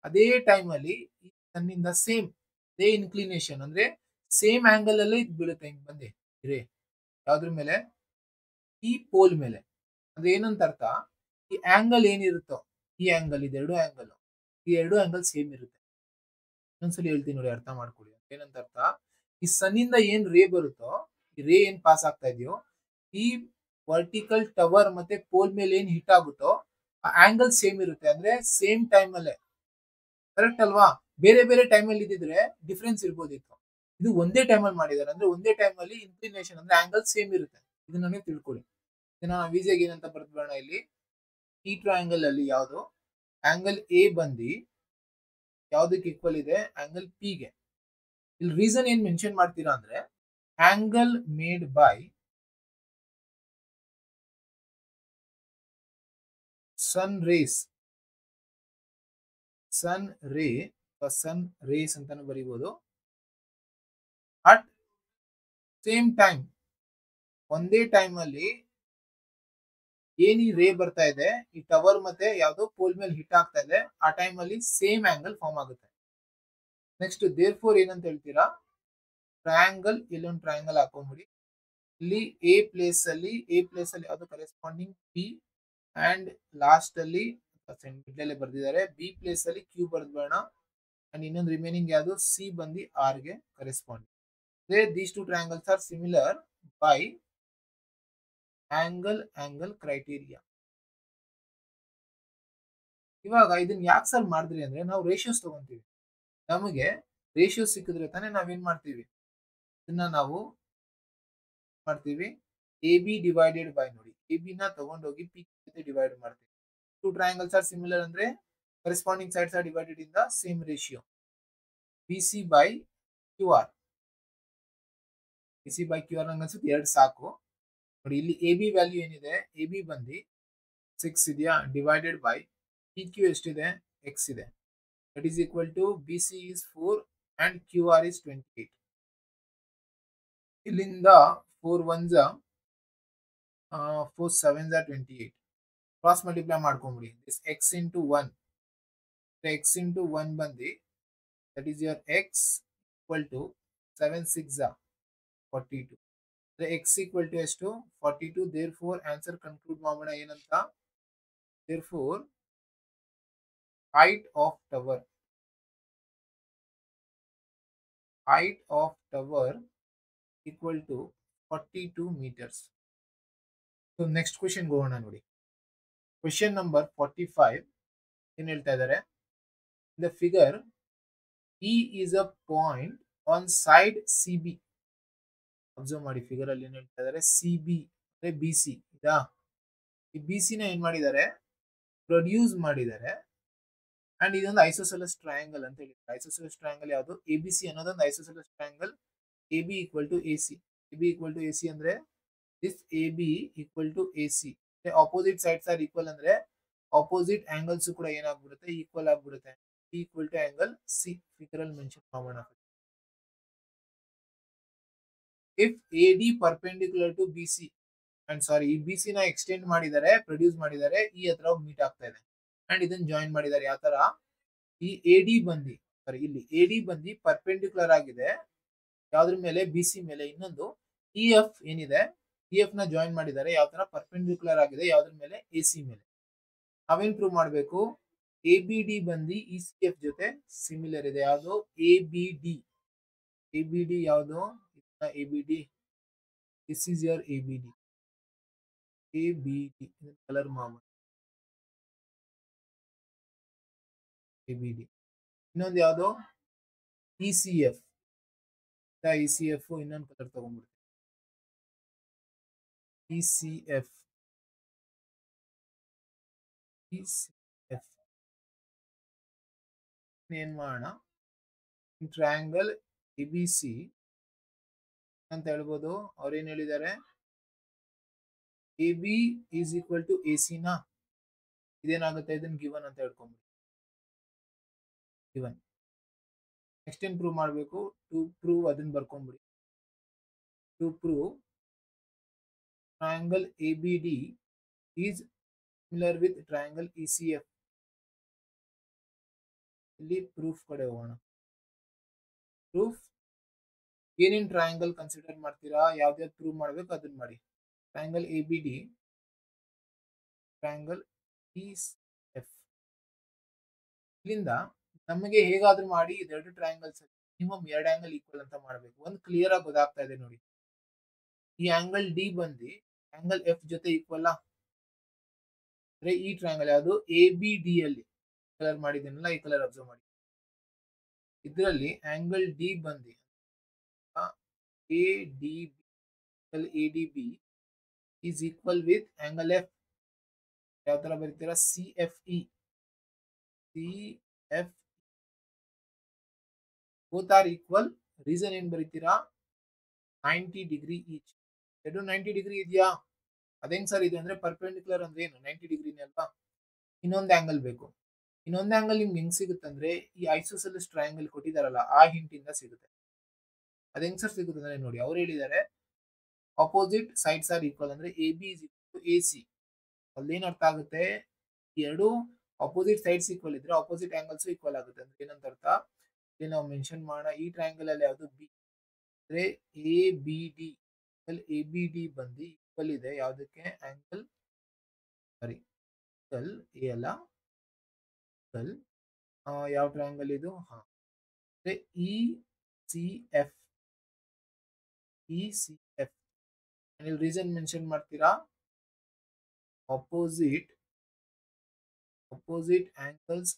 ಅದೇ ಟೈಮ್ ಅಲ್ಲಿ ಈ ಸನ್ನಿಂದ ಸೇಮ್ ಅದೇ ಇನ್ಕ್ಲಿನೇಷನ್ ಅಂದ್ರೆ ಸೇಮ್ ಆಂಗಲ್ ಅಲ್ಲೇ ಇದು ಬೀಳುತ್ತೆ. ಹಿಂಗ್ ಬಂದೆ ರೇ ಯಾವ್ದ್ರ ಮೇಲೆ, ಈ ಪೋಲ್ ಮೇಲೆ. ಅಂದ್ರೆ ಏನಂತ ಅರ್ಥ, ಈ ಆಂಗಲ್ ಏನಿರುತ್ತೋ, ಈ ಆಂಗಲ್ ಇದೆರಡು ಆಂಗಲ್, ಈ ಎರಡು ಆಂಗಲ್ ಸೇಮ್ ಇರುತ್ತೆ. ಇನ್ನೊಂದ್ಸಲಿ ಹೇಳ್ತೀನಿ ನೋಡಿ, ಅರ್ಥ ಮಾಡ್ಕೊಳ್ಳಿ. ಏನಂತ ಅರ್ಥ, ಈ ಸನ್ನಿಂದ ಏನ್ ರೇ ಬರುತ್ತೋ, ಈ ರೇ ಏನ್ ಪಾಸ್ ಆಗ್ತಾ ಇದೆಯೋ, ಈ ವರ್ಟಿಕಲ್ ಟವರ್ ಮತ್ತೆ ಪೋಲ್ ಮೇಲೆ ಏನ್ ಹಿಟ್ ಆಗುತ್ತೋ ಆ ಆಂಗಲ್ ಸೇಮ್ ಇರುತ್ತೆ. ಅಂದ್ರೆ ಸೇಮ್ ಟೈಮ್ ಅಲ್ಲೇ. ಕರೆಕ್ಟ್ ಅಲ್ವಾ? ಬೇರೆ ಬೇರೆ ಟೈಮ್ ಅಲ್ಲಿ ಇದ್ದಿದ್ರೆ ಡಿಫ್ರೆನ್ಸ್ ಇರ್ಬೋದಿತ್ತು. ಇದು ಒಂದೇ ಟೈಮ್ ಅಲ್ಲಿ ಮಾಡಿದ್ದಾರೆ, ಅಂದ್ರೆ ಒಂದೇ ಟೈಮ್ ಅಲ್ಲಿ ಇನ್ಕ್ಲಿನೇಷನ್ ಅಂದ್ರೆ ಆಂಗಲ್ ಸೇಮ್ ಇರುತ್ತೆ. ಇದನ್ನ ತಿಳ್ಕೊಳ್ಳಿ. ಇದನ್ನ ನಾವು ಈಸಿಯಾಗಿ ಏನಂತ ಬರ್ದ್ಬೇಡ, ಇಲ್ಲಿ ಈ ಟ್ರಯಾಂಗಲ್ ಅಲ್ಲಿ ಯಾವುದು ಆಂಗಲ್ ಎ ಬಂದು ಯಾವ್ದಕ್ಕೆ ಈಕ್ವಲ್ ಇದೆ, ಆಂಗಲ್ ಪಿ ಗೆ. ಇಲ್ಲಿ ರೀಸನ್ ಏನ್ ಮೆನ್ಷನ್ ಮಾಡ್ತೀರಾ ಅಂದ್ರೆ, angle made by sun rays, sun ray sun rays ಅಂತಾನು ಬರೀಬಹುದು. ಅಟ್ ಸೇಮ್ ಟೈಮ್, ಒಂದೇ ಟೈಮ್ ಅಲ್ಲಿ ಏನ್ ಈ ರೇ ಬರ್ತಾ ಇದೆ, ಈ ಟವರ್ ಮತ್ತೆ ಯಾವ್ದೋ ಪೋಲ್ ಮೇಲೆ ಹಿಟ್ ಆಗ್ತಾ ಇದೆ, ಆ ಟೈಮ್ ಅಲ್ಲಿ ಸೇಮ್ ಆಂಗಲ್ ಫಾರ್ಮ್ ಆಗುತ್ತೆ. ನೆಕ್ಸ್ಟ್ ದೇರ್ ಫೋರ್ ಏನಂತ ಹೇಳ್ತೀರಾ, ಟ್ರಯಾಂಗಲ್, ಇಲ್ಲೊಂದು ಟ್ರಯಾಂಗಲ್ ಹಾಕೊಂಡ್ಬಿಡಿ. ಇಲ್ಲಿ ಎ ಪ್ಲೇಸ್ ಅಲ್ಲಿ ಅದು ಕರೆಸ್ಪಾಂಡಿಂಗ್ ಪಿ, ಅಂಡ್ ಲಾಸ್ಟ್ ಅಲ್ಲಿ ಮಿಡ್ಲಲ್ಲಿ ಬರ್ದಿದ್ದಾರೆ ಬಿ ಪ್ಲೇಸ್ ಅಲ್ಲಿ ಕ್ಯೂ ಬರ್ದ್ಬೇಡ, ಅಂಡ್ ಇನ್ನೊಂದು ರಿಮೈನಿಂಗ್ ಯಾವುದು ಸಿ ಬಂದು ಆರ್ ಗೆ correspond. These two triangles are similar by angle criteria. ಇವಾಗ ಇದನ್ನ ಯಾಕೆ ಸರ್ ಮಾಡಿದ್ರಿ ಅಂದ್ರೆ, ನಾವು ರೇಷಿಯೋಸ್ ತಗೊಂತೀವಿ. ನಮಗೆ ರೇಷಿಯೋಸ್ ಸಿಕ್ಕಿದ್ರೆ ತಾನೇ ನಾವೇನ್ ಮಾಡ್ತೀವಿ, ಇದನ್ನ ನಾವು ಮಾಡ್ತೀವಿ ಎ ಬಿ ಡಿವೈಡೆಡ್ ಬೈ, ನೋಡಿ ಎ ಬಿ ನ ತಗೊಂಡೋಗಿ ಪಿ ಜೊತೆ ಡಿವೈಡ್ ಮಾಡ್ತೀವಿ. ಟು ಟ್ರಯಾಂಗಲ್ಸ್ ಆರ್ ಸಿಮಿಲರ್ ಅಂದ್ರೆ corresponding sides are divided in the same ratio. B C by Q R, B C by Q R ನಂಗೆ ಅನ್ಸುತ್ತೆ ಎರಡು ಸಾಕು. ನೋಡಿ ಇಲ್ಲಿ ಎ ಬಿ ವ್ಯಾಲ್ಯೂ ಏನಿದೆ, ಎ ಬಿ ಬಂದು 6 ಇದೆಯಾ, ಡಿವೈಡೆಡ್ ಬೈ ಪಿ ಕ್ಯೂ ಎಷ್ಟಿದೆ, ಎಕ್ಸ್ ಇದೆ. That is equal to B C is 4 and Q R is 28. ಇಲ್ಲಿಂದ 4 1s 4 7s 28. ಕ್ರಾಸ್ ಮಲ್ಟಿಪ್ಲೈ ಮಾಡ್ಕೊಂಬಿಡಿ. This x into 1, x into 1 ಬಂದು that is your x equal to 7 6 42. X equal to ಎಷ್ಟು, 42. Therefore answer conclude ಮಾಡೋಣ ಏನಂತ, therefore height of tower equal to 42 meters. So next question ಹೋಗೋಣ ನೋಡಿ. Question number 45 ಏನ್ ಹೇಳ್ತಾ ಇದ್ದಾರೆ, the figure E is a point on side CB. Observe ಮಾಡಿ, figure ಅಲ್ಲಿ ಏನ್ ಹೇಳ್ತಾ ಇದ್ದಾರೆ, CB ಅಂದ್ರೆ BC ಇದಾ, ಈ BC ನ ಏನ್ ಮಾಡಿದ್ದಾರೆ, ಪ್ರೊಡ್ಯೂಸ್ ಮಾಡಿದ್ದಾರೆ. ಅಂಡ್ ಇದೊಂದು ಐಸೋಸೆಲಸ್ ಟ್ರಯಾಂಗಲ್ ಅಂತ ಹೇಳಿ. ಐಸೋಸೆಲಸ್ ಟ್ರಯಾಂಗಲ್ ಯಾವುದು, ಎ ಬಿ ಸಿ ಅನ್ನೋದೊಂದು isosceles triangle. A B equal to A C, A B equal to A C ಅಂದ್ರೆ this A B equal to A C. Opposite sides are equal ಅಂದ್ರೆ opposite angles ಕೂಡ ಏನಾಗ್ಬಿಡುತ್ತೆ, equal ಆಗ್ಬಿಡುತ್ತೆ. Equal to angle C figure ಅಲ್ಲಿ mention ಮಾಡೋಣ. If A D perpendicular to B C, and sorry ಈ B C ನ extend ಮಾಡಿದ್ದಾರೆ, produce ಮಾಡಿದ್ದಾರೆ, ಈ ಹತ್ರ ಮೀಟ್ ಆಗ್ತಾ ಇದೆ. ಅಂಡ್ ಇದನ್ನ ಜಾಯಿನ್ ಮಾಡಿದ್ದಾರೆ. ಯಾವ ತರ, ಈ ಎ ಡಿ ಬಂದು ಸಾರಿ ಇಲ್ಲಿ ಎ ಡಿ ಬಂದು ಪರ್ಪೆಂಡಿಕ್ಯುಲರ್ ಆಗಿದೆ ಯಾವ್ದ್ರ ಮೇಲೆ, ಬಿ ಸಿ ಮೇಲೆ. ಇನ್ನೊಂದು ಇ ಎಫ್ ಏನಿದೆ, ಇ ಎಫ್ ನ ಜಾಯಿನ್ ಮಾಡಿದ್ದಾರೆ ಯಾವ ತರ, ಪರ್ಪೆಂಡಿಕ್ಯುಲರ್ ಆಗಿದೆ ಯಾವ್ದ್ರ ಮೇಲೆ, ಎ ಸಿ ಮೇಲೆ. ನಾವೇನ್ ಪ್ರೂವ್ ಮಾಡಬೇಕು, ಎ ಬಿ ಡಿ ಬಂದು ಇ ಸಿ ಎಫ್ ಜೊತೆ ಸಿಮಿಲರ್ ಇದೆ. ಯಾವುದು? A B D. A B D ಯಾವುದು? A B D, this is your A B D. A B D colour ಮಾಡಿ ಎ ಬಿ ಡಿ. ಇನ್ನೊಂದು ಯಾವುದು? E C F. E C F ಇನ್ನೊಂದು colour ತಗೊಂಡ್ಬಿಡ್ತೀವಿ. E C F, E C F ಏನ್ ಮಾಡೋಣ, triangle A B C ಅಂತ ಹೇಳ್ಬೋದು. ಅವ್ರೇನ್ ಹೇಳಿದ್ದಾರೆ, A B is equal to A C ನ ಇದೇನಾಗುತ್ತೆ, ಇದನ್ನ ಗಿವನ್ ಅಂತ ಹೇಳ್ಕೊಂಡ್ಬಿಡಿ, ಗಿವನ್. ನೆಕ್ಸ್ಟ್ ಏನ್ ಪ್ರೂವ್ ಮಾಡಬೇಕು, ಟು ಪ್ರೂವ್ ಅದನ್ನ ಬರ್ಕೊಂಡ್ಬಿಡಿ. To prove triangle A B D is similar with triangle E C F. ಇಲ್ಲಿ ಪ್ರೂಫ್ ಕಡೆ ಹೋಗೋಣ. ಪ್ರೂಫ್ ಏನೇನ್ ಟ್ರಯಾಂಗಲ್ ಕನ್ಸಿಡರ್ ಮಾಡ್ತೀರಾ, ಯಾವ್ದಾವ್ದು ಪ್ರೂವ್ ಮಾಡ್ಬೇಕು ಅದನ್ನ ಮಾಡಿ. Triangle A B D, triangle E F. ಇಲ್ಲಿಂದ ನಮಗೆ ಹೇಗಾದ್ರೂ ಮಾಡಿ ಇದೆರಡು ಟ್ರಯಾಂಗಲ್ಸ್ ಮಿನಿಮಮ್ ಎರಡು ಆಂಗಲ್ ಈಕ್ವಲ್ ಅಂತ ಮಾಡಬೇಕು. ಒಂದು ಕ್ಲಿಯರ್ ಆಗಿ ಗೊತ್ತಾಗ್ತಾ ಇದೆ ನೋಡಿ. ಈ ಆಂಗಲ್ ಡಿ ಬಂದು ಆಂಗಲ್ ಎಫ್ ಜೊತೆ ಈಕ್ವಲ್ ಅಂದ್ರೆ ಈ ಟ್ರಯಾಂಗಲ್ ಯಾವುದು, ಎ ಬಿ ಡಿ ಅಲ್ಲಿ ಕಲರ್ ಮಾಡಿದ್ದೀನಲ್ಲ, ಈ ಕಲರ್ ಅಬ್ಸರ್ವ್ ಮಾಡಿ. ಇದರಲ್ಲಿ ಆಂಗಲ್ ಡಿ ಬಂದು A D A D B is equal with angle F. ಯಾವ ತರ ಬರೀತೀರಾ, C F E. C F both are equal. Reason ಏನ್ ಬರೀತೀರಾ, 90 ಡಿಗ್ರಿ ಈಚ್. ಎರಡು 90 ಡಿಗ್ರಿ ಇದೆಯಾ? ಅದೇನ್ ಸರ್ ಇದೆ ಅಂದ್ರೆ ಪರ್ಪೆಂಡಿಕ್ಯುಲರ್ ಅಂದ್ರೆ ಏನು, 90 ಡಿಗ್ರಿನೇ ಅಲ್ವಾ. ಇನ್ನೊಂದು ಆಂಗಲ್ ಬೇಕು. ಇನ್ನೊಂದು ಆಂಗಲ್ ನಿಮ್ಗೆ ಹೆಂಗ್ ಸಿಗುತ್ತೆ ಅಂದ್ರೆ ಈ ಐಸೋಸೆಲೆಸ್ ಟ್ರಯಾಂಗಲ್ ಕೊಟ್ಟಿದಾರಲ್ಲ ಆ ಹಿಂಟ್ ಇಂದ ಸಿಗುತ್ತೆ. ಅದ್ ಹೆಂಗ್ ಸರ್ ಸಿಗುತ್ತೆ ಅಂದ್ರೆ ನೋಡಿ, ಅವ್ರು ಹೇಳಿದ್ದಾರೆ ಅಪೋಸಿಟ್ ಸೈಡ್ಸ್ ಆರ್ ಈಕ್ವಲ್ ಅಂದ್ರೆ A B is equal to A C. ಅಲ್ಲೇನ್ ಅರ್ಥ ಆಗುತ್ತೆ, ಎರಡು ಅಪೋಸಿಟ್ ಸೈಡ್ಸ್ ಈಕ್ವಲ್ ಇದ್ರೆ ಅಪೋಸಿಟ್ ಆಂಗಲ್ಸ್ ಈಕ್ವಲ್ ಆಗುತ್ತೆ ಅಂದ್ರೆ ಏನಂತ ಅರ್ಥ. ಇಲ್ಲಿ ನಾವು ಮೆನ್ಷನ್ ಮಾಡೋಣ, ಈ ಟ್ರಯಾಂಗಲ್ ಅಲ್ಲಿ ಯಾವುದು ಬಿ ಅಂದ್ರೆ A B D. A B D ಬಂದು ಈಕ್ವಲ್ ಇದೆ ಯಾವ್ದಕ್ಕೆ, ಆಂಗಲ್ ಸಾರಿ ಎ ಅಲ್ಲ, ಯಾವ ಟ್ರಯಾಂಗಲ್ ಇದು, E C F. E C F ನೀವು ರೀಸನ್ ಮೆನ್ಷನ್ ಮಾಡ್ತೀರಾ, opposite angles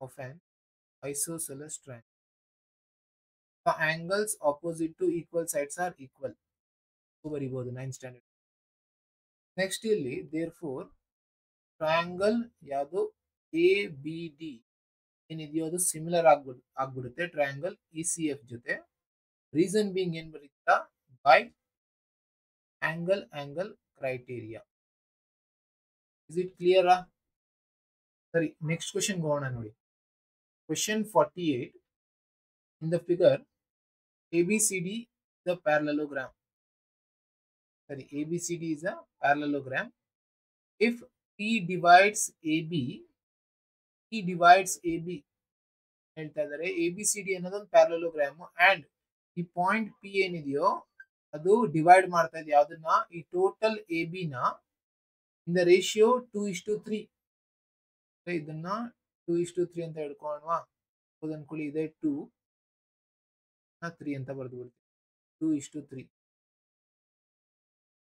of an isosceles triangle. The angles opposite to equal sides are equal. ಬರಿಬಹುದು 9th standard. Next ಇಲ್ಲಿ therefore triangle ಯಾವುದು A B D ಏನಿದೆಯೋ ಅದು similar ಆಗ್ಬಿಡುತ್ತೆ triangle E C F ಜೊತೆ. Reason being ಏನ್ ಬರೀತಾ, by angle criteria. Is it clear? ಸರಿ, next question ಹೋಗೋಣ ನೋಡಿ. Question 48. In the figure ABCD the parallelogram. Sorry, ABCD is a parallelogram. If P divides AB ಹೇಳ್ತಾ ಇದ್ದಾರೆ, ABCD ಅನ್ನೋದೊಂದು parallelogram and ಈ ಪಾಯಿಂಟ್ ಪಿ ಏನಿದೆಯೋ ಅದು ಡಿವೈಡ್ ಮಾಡ್ತಾ ಇದೆ ಯಾವ್ದನ್ನ, ಈ ಟೋಟಲ್ ಎ ಬಿ ನ ಇನ್ ದ ರೇಷಿಯೋ 2:3. ಇದನ್ನ 2:3 ಅಂತ ಹೇಳ್ಕೊಳ್ಳೋಣವಾ. ಅನ್ಕೊಳ್ಳಿ ಇದೆ 2 3 ಅಂತ ಬರೆದು ಬಿಡ್ತೀವಿ. 2:3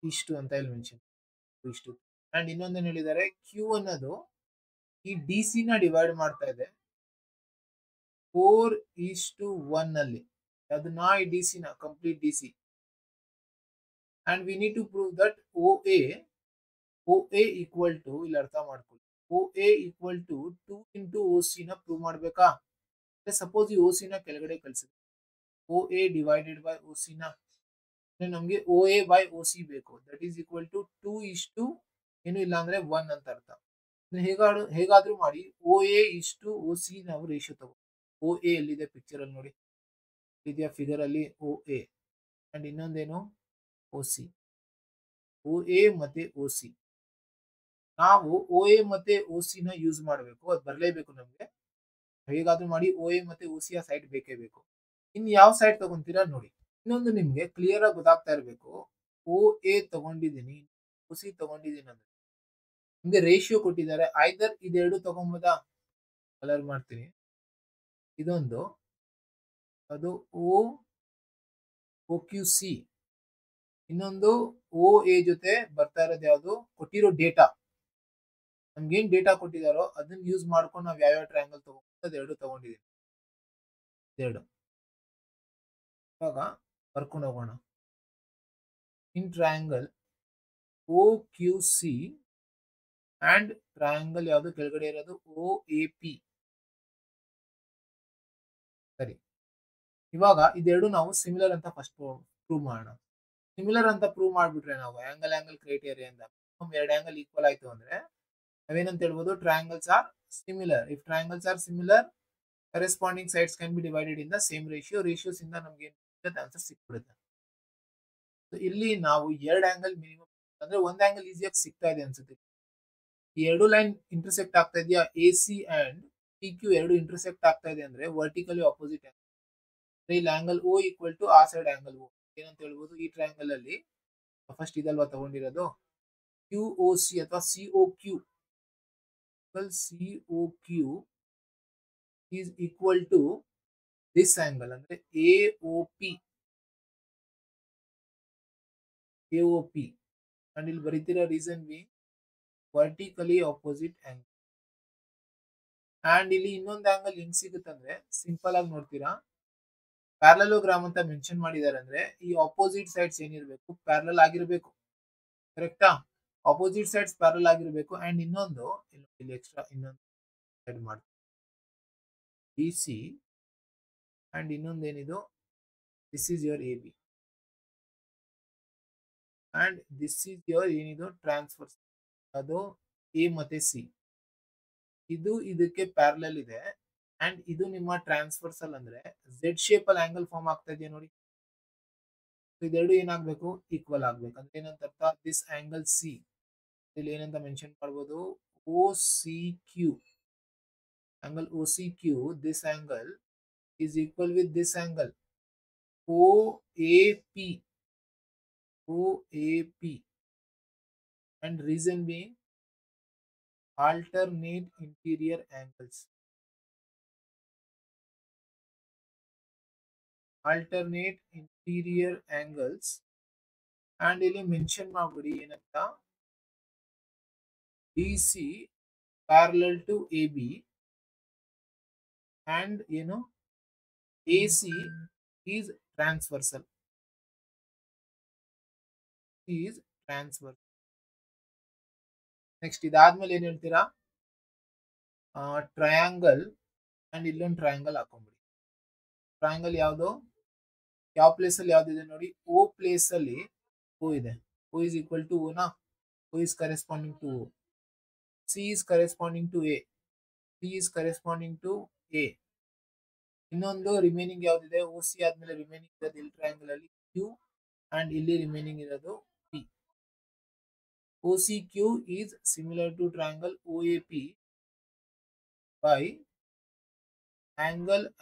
ಇಷ್ಟು ಅಂತ ಇಲ್ಲಿ ಮೆನ್ಷನ್ 2:3. ಅಂಡ್ ಇನ್ನೊಂದೇನು ಹೇಳಿದ್ದಾರೆ, ಕ್ಯೂ ಅನ್ನೋದು ಈ ಡಿ ಸಿ ನ ಡಿವೈಡ್ ಮಾಡ್ತಾ ಇದೆ 4:1 ಅಲ್ಲಿ. ಅದನ್ನ ಈ ಡಿ ಸಿ ನ complete D C. And we need to prove that O A equal to, ಇಲ್ಲಿ ಅರ್ಥ ಮಾಡ್ಕೊಳ್ಳಿ, O A equal to 2 into O C ನ ಪ್ರೂವ್ ಮಾಡ್ಬೇಕಾ. ಸಪೋಸ್ ಈ ಓ ಸಿ ನ ಕೆಳಗಡೆ ಕಳಿಸಿದ್ರೆ O A divided by O C ನ ನಮ್ಗೆ O A by O C ಬೇಕು. ದಟ್ ಈಸ್ ಈಕ್ವಲ್ ಟು 2 ಏನು ಇಲ್ಲ ಅಂದ್ರೆ 1 ಅಂತ ಅರ್ಥ. ಹೇಗಾದ್ರೂ ಮಾಡಿ ಓ ಎ ಓ ಸಿ ನಾವು ರೇಷಿಯೋ ತಗೋ. ಓ ಎ ಎಲ್ಲಿದೆ ಪಿಕ್ಚರ್ ಅಲ್ಲಿ ನೋಡಿ, ಇದೆಯಾ ಫಿಗರ್ ಅಲ್ಲಿ ಓ ಎ ಅಂಡ್ ಇನ್ನೊಂದೇನು ಓ ಸಿ. ಓ ಎ ಮತ್ತೆ ಓ ಸಿ, ನಾವು ಓ ಎ ಮತ್ತೆ ಓ ಸಿ ನ ಯೂಸ್ ಮಾಡಬೇಕು, ಅದು ಬರಲೇಬೇಕು ನಮ್ಗೆ. ಹೇಗಾದ್ರೂ ಮಾಡಿ ಓ ಎ ಮತ್ತೆ ಓ ಸಿ ಆ ಸೈಡ್ ಬೇಕೇ ಬೇಕು. ಇನ್ ಯಾವ ಸೈಡ್ ತಗೊಂತೀರಾ ನೋಡಿ. ಇನ್ನೊಂದು ನಿಮ್ಗೆ ಕ್ಲಿಯರ್ ಆಗಿ ಗೊತ್ತಾಗ್ತಾ ಇರಬೇಕು, ಓ ಎ ತಗೊಂಡಿದ್ದೀನಿ, ಒ ಸಿ ತಗೊಂಡಿದ್ದೀನಿ ಅಂದ್ರೆ ನಿಮ್ಗೆ ರೇಷಿಯೋ ಕೊಟ್ಟಿದ್ದಾರೆ. ಐದರ್ ಇದೆರಡು ತಗೊಂಬೋದಾ? ಕಲರ್ ಮಾಡ್ತೀನಿ. ಇದೊಂದು, ಅದು ಓ ಒ ಕ್ಯೂ ಸಿ, ಇನ್ನೊಂದು ಓ ಎ ಜೊತೆ ಬರ್ತಾ ಇರೋದು ಯಾವುದು ಕೊಟ್ಟಿರೋ ಡೇಟಾ. ನಮ್ಗೇನ್ ಡೇಟಾ ಕೊಟ್ಟಿದಾರೋ ಅದನ್ನ ಯೂಸ್ ಮಾಡ್ಕೊಂಡು ನಾವು ಯಾವ್ಯಾವ ಟ್ರಯಾಂಗಲ್ ತಗೊಂಡು ಅದೆರಡು ತಗೊಂಡಿದ್ದೀವಿ. ಎರಡು ಇವಾಗ ಬರ್ಕೊಂಡು ಹೋಗೋಣ. In triangle O Q C and triangle ಯಾವುದು ಕೆಳಗಡೆ ಇರೋದು ಓ ಎ ಪಿ. ಸರಿ, ಇವಾಗ ಇದೆರಡು ನಾವು ಸಿಮಿಲರ್ ಅಂತ ಫಸ್ಟ್ ಪ್ರೂವ್ ಮಾಡೋಣ. ಸಿಮಿಲರ್ ಅಂತ ಪ್ರೂವ್ ಮಾಡ್ಬಿಟ್ರೆ ನಾವು ಆಂಗಲ್ ಆಂಗಲ್ ಕ್ರೈಟೇರಿಯಾ ಇಂದ ಎರಡು ಆಂಗಲ್ ಈಕ್ವಲ್ ಆಯ್ತು ಅಂದ್ರೆ ನಾವೇನಂತ ಹೇಳ್ಬೋದು, triangles are similar. If triangles are similar, corresponding sides can be divided in the same ratio. Ratios ಇಂದ ನಮ್ಗೆ ಆನ್ಸರ್ ಸಿಕ್ಬಿಡುತ್ತೆ. ಇಲ್ಲಿ ನಾವು ಎರಡು ಆಂಗಲ್ ಮಿನಿಮಮ್ ಅಂದ್ರೆ ಒಂದ್ ಆಂಗಲ್ ಈಸಿಯಾಗಿ ಸಿಗ್ತಾ ಇದೆ ಅನ್ಸುತ್ತೆ. ಈ ಎರಡು ಲೈನ್ ಇಂಟರ್ಸೆಕ್ಟ್ ಆಗ್ತಾ ಇದೆಯಾ, A C and P Q ಎರಡು ಇಂಟರ್ಸೆಕ್ಟ್ ಆಗ್ತಾ ಇದೆ ಅಂದ್ರೆ ವರ್ಟಿಕಲಿ ಆಪೋಸಿಟ್ ಆಂಗಲ್. ಇಲ್ಲಿ ಆಂಗಲ್ ಓ ಈಕ್ವಲ್ ಟು ಆ ಸೈಡ್ ಆಂಗಲ್ ಓ ಏನಂತ ಹೇಳ್ಬೋದು, ಈ ಟ್ರಯಾಂಗಲ್ ಅಲ್ಲಿ ಫಸ್ಟ್ ಇದಲ್ವಾ ತಗೊಂಡಿರೋದು ಕ್ಯೂ ಓ ಸಿ ಅಥವಾ C O Q. C O Q is equal to this angle ಅಂದ್ರೆ A O P. AOP and ಇಲ್ಲಿ ಬರೀತಿರೋ reason be vertically opposite angle. And ಇಲ್ಲಿ ಇನ್ನೊಂದು ಆಂಗಲ್ ಹೆಂಗ್ ಸಿಗುತ್ತಂದ್ರೆ ಸಿಂಪಲ್ ಆಗಿ ನೋಡ್ತೀರಾ, ಪ್ಯಾರಲೋಗ್ರಾಮ್ ಅಂತ ಮೆನ್ಷನ್ ಮಾಡಿದ್ದಾರೆ ಅಂದ್ರೆ ಈ ಆಪೋಸಿಟ್ ಸೈಡ್ಸ್ ಏನಿರಬೇಕು ಪ್ಯಾರಲಲ್ ಆಗಿರ್ಬೇಕು. ಕರೆಕ್ಟಾ? ಆಪೋಸಿಟ್ ಸೈಡ್ಸ್ ಪ್ಯಾರಲಲ್ ಆಗಿರ್ಬೇಕು. ಅಂಡ್ ಇನ್ನೊಂದು ಇಲ್ಲಿ ಎಕ್ಸ್ಟ್ರಾ ಇನ್ನೊಂದು ಆಡ್ ಮಾಡ್ತೀವಿ, ಬಿ ಸಿ ಅಂಡ್ ಇನ್ನೊಂದು ಏನಿದು this is your A B and this is your ಏನಿದು ಟ್ರಾನ್ಸ್ಫರ್ಸ್, ಅದು ಎ ಮತ್ತೆ ಸಿ. ಇದು ಇದಕ್ಕೆ ಪ್ಯಾರಲಲ್ ಇದೆ ಅಂಡ್ ಇದು ನಿಮ್ಮ ಟ್ರಾನ್ಸ್ಫರ್ಸಲ್ ಅಂದ್ರೆ ಝೆಡ್ ಶೇಪ್ ಅಲ್ಲಿ ಆಂಗಲ್ ಫಾರ್ಮ್ ಆಗ್ತಾ ಇದೆಯಾ ನೋಡಿ. ಇದೆರಡು ಏನಾಗ್ಬೇಕು, ಈಕ್ವಲ್ ಆಗ್ಬೇಕು. ಅಂದ್ರೆ ಏನಂತ ಅರ್ಥ, ದಿಸ್ ಆಂಗಲ್ ಸಿ ಇಲ್ಲಿ ಏನಂತ ಮೆನ್ಷನ್ ಮಾಡ್ಬೋದು, O C Q, angle O C Q, this angle is equal with this angle O A P. O A P and reason being alternate interior angles. Alternate interior angles and ಇಲ್ಲಿ mention ಮಾಡ್ಬಿಡಿ ಏನಂತ, DC parallel to AB and ಏನು AC is transversal. is transversal. Next ಇದಾದ್ಮೇಲೆ ಏನ್ ಹೇಳ್ತೀರಾ, triangle and ಇಲ್ಲೊಂದು triangle ಹಾಕೊಂಡ್ಬಿಡಿ. Triangle ಯಾವುದು, ಯಾವ ಪ್ಲೇಸ್ ಅಲ್ಲಿ ಯಾವ್ದಿದೆ ನೋಡಿ, ಓ ಪ್ಲೇಸ್ ಅಲ್ಲಿ ಓ ಇದೆ. O is equal to O ನಾ, O is corresponding to O. C is corresponding to A, C is corresponding to A. ಇನ್ನೊಂದು ರಿಮೈನಿಂಗ್ ಯಾವ್ದಿದೆ, ಓ ಸಿ ಆದ್ಮೇಲೆ ರಿಮೈನಿಂಗ್ ಇರೋದು ಇಲ್ಲಿ ಟ್ರಯಾಂಗಲ್ ಅಲ್ಲಿ ಕ್ಯೂ ಅಂಡ್ ಇಲ್ಲಿ ರಿಮೈನಿಂಗ್ ಇರೋದು P. O C Q is similar to triangle O A P by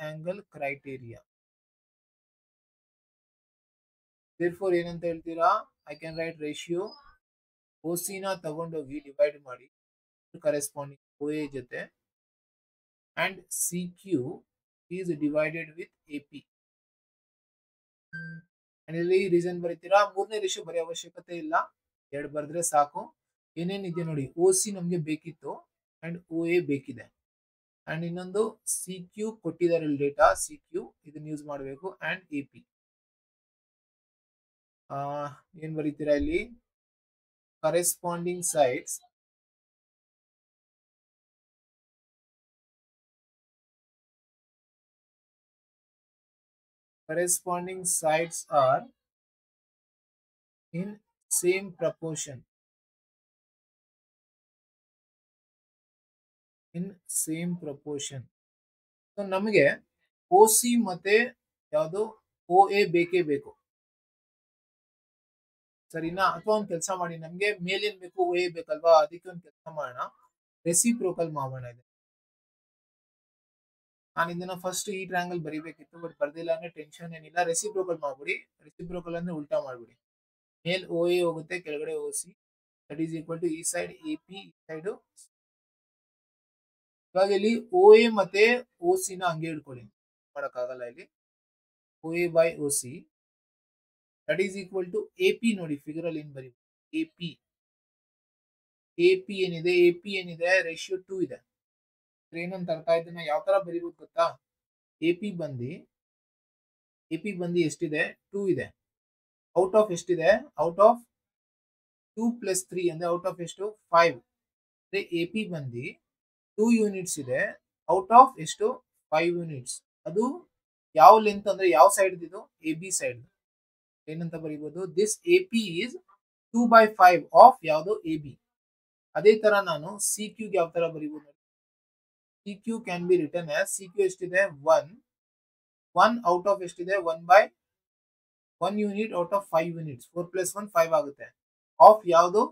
angle criteria. therefore ಏನಂತ ಹೇಳ್ತೀರಾ, I can write ratio O C ನ ತಗೊಂಡೋಗಿ ಡಿವೈಡ್ ಮಾಡಿ ಕರೆಸ್ಪಾಂಡಿಂಗ್ ಓ ಎ ಜೊತೆ and C Q is divided with A P. ಇಲ್ಲಿ reason ಬರೀತೀರಾ, ಮೂರನೇ ratio ಬರೀ ಅವಶ್ಯಕತೆ ಇಲ್ಲ, ಎರಡು ಬರೆದ್ರೆ ಸಾಕು. ಏನೇನಿದೆ ನೋಡಿ, ಓ ಸಿ ನಮ್ಗೆ ಬೇಕಿತ್ತು ಅಂಡ್ ಓ ಎ ಬೇಕಿದೆ ಅಂಡ್ ಇನ್ನೊಂದು ಸಿ ಕ್ಯೂ ಕೊಟ್ಟಿದ್ದಾರೆ ಇಲ್ಲಿ ಡೇಟಾ, ಸಿ ಕ್ಯೂ ಇದನ್ನ ಯೂಸ್ ಮಾಡಬೇಕು ಅಂಡ್ ಎ ಪಿ. ಏನ್ ಬರೀತೀರಾ ಇಲ್ಲಿ, corresponding sides are in same proportion. So ನಮಗೆ ಓ ಸಿ ಮತ್ತೆ ಯಾವುದು ಓ ಎ ಬೇಕೇ ಬೇಕು, ಸರಿನಾ? ಅಥವಾ ಒಂದು ಕೆಲಸ ಮಾಡಿ, ನಮ್ಗೆ ಮೇಲೇನ್ ಬೇಕು ಓ ಎ ಬೇಕಲ್ವಾ, ಅದಕ್ಕೆ ಒಂದು ಕೆಲಸ ಮಾಡೋಣ, ರೆಸಿಪ್ರೋಕಲ್ ಮಾಡೋಣ. ಇದೆ ನಾನು ಇದನ್ನ ಫಸ್ಟ್ ಈ ಟ್ರಯಾಂಗಲ್ ಬರಿಬೇಕಿತ್ತು ಬಟ್ ಬರ್ದಿಲ್ಲ ಅಂದ್ರೆ ಟೆನ್ಷನ್ ಏನಿಲ್ಲ, ರೆಸಿಪ್ರೋಕಲ್ ಮಾಡ್ಬಿಡಿ. ರೆಸಿಪ್ರೋಕಲ್ ಅಂದ್ರೆ ಉಲ್ಟಾ ಮಾಡ್ಬಿಡಿ. ಮೇಲ್ ಓ ಎ ಹೋಗುತ್ತೆ, ಕೆಳಗಡೆ O C, that is equal to ಈ ಸೈಡ್ ಎ ಪಿ, ಈ ಸೈಡ್. ಇವಾಗ ಇಲ್ಲಿ ಓ ಎ ಮತ್ತೆ ಓ ಸಿ ನ ಹಂಗೆ ಇಟ್ಕೊಳ್ಳಿ, ಮಾಡಕ್ಕಾಗಲ್ಲ ಇಲ್ಲಿ. O A by O C that is equal to A P. ನೋಡಿ ಫಿಗರ್ ಅಲ್ಲಿ ಏನ್ ಬರೀ ಎ ಪಿ. ಎ ಪಿ ಏನಿದೆ, ಎ ಪಿ ಏನಿದೆ, ರೇಷಿಯೋ 2 ಇದೆ. ಏನಂತ ಅರ್ಥ, ಇದನ್ನ ಯಾವ ತರ ಬರೀಬಹುದು ಗೊತ್ತಾ? ಎ ಪಿ ಬಂದು ಎಷ್ಟಿದೆ, 2 ಇದೆ. ಔಟ್ ಆಫ್ ಎಷ್ಟಿದೆ, ಔಟ್ ಆಫ್ 2 ಪ್ಲಸ್ 3 ಅಂದ್ರೆ ಔಟ್ ಆಫ್ ಎಷ್ಟು, 5. ಅಂದ್ರೆ ಎ ಪಿ ಬಂದು 2 ಯೂನಿಟ್ಸ್ ಇದೆ, ಔಟ್ ಆಫ್ ಎಷ್ಟು, 5 ಯೂನಿಟ್ಸ್. ಅದು ಯಾವ ಲೆಂತ್ ಅಂದ್ರೆ ಯಾವ ಸೈಡ್ ಇದು, ಎ ಬಿ ಸೈಡ್. ಏನಂತ ಬರೀಬಹುದು, this A P is 2/5 of ಯಾವುದು, ಎ ಬಿ. ಅದೇ ತರ ನಾನು ಸಿ ಕ್ಯೂ ಯಾವ ತರ ಬರೀಬಹುದು, C Q can be written as, C Q ಎಷ್ಟಿದೆ, 1 ಔಟ್ ಆಫ್ ಎಷ್ಟಿದೆ, 1 unit out of 5 units, 4 plus 1 5 ಆಗುತ್ತೆ. ಆಫ್ ಯಾವುದು,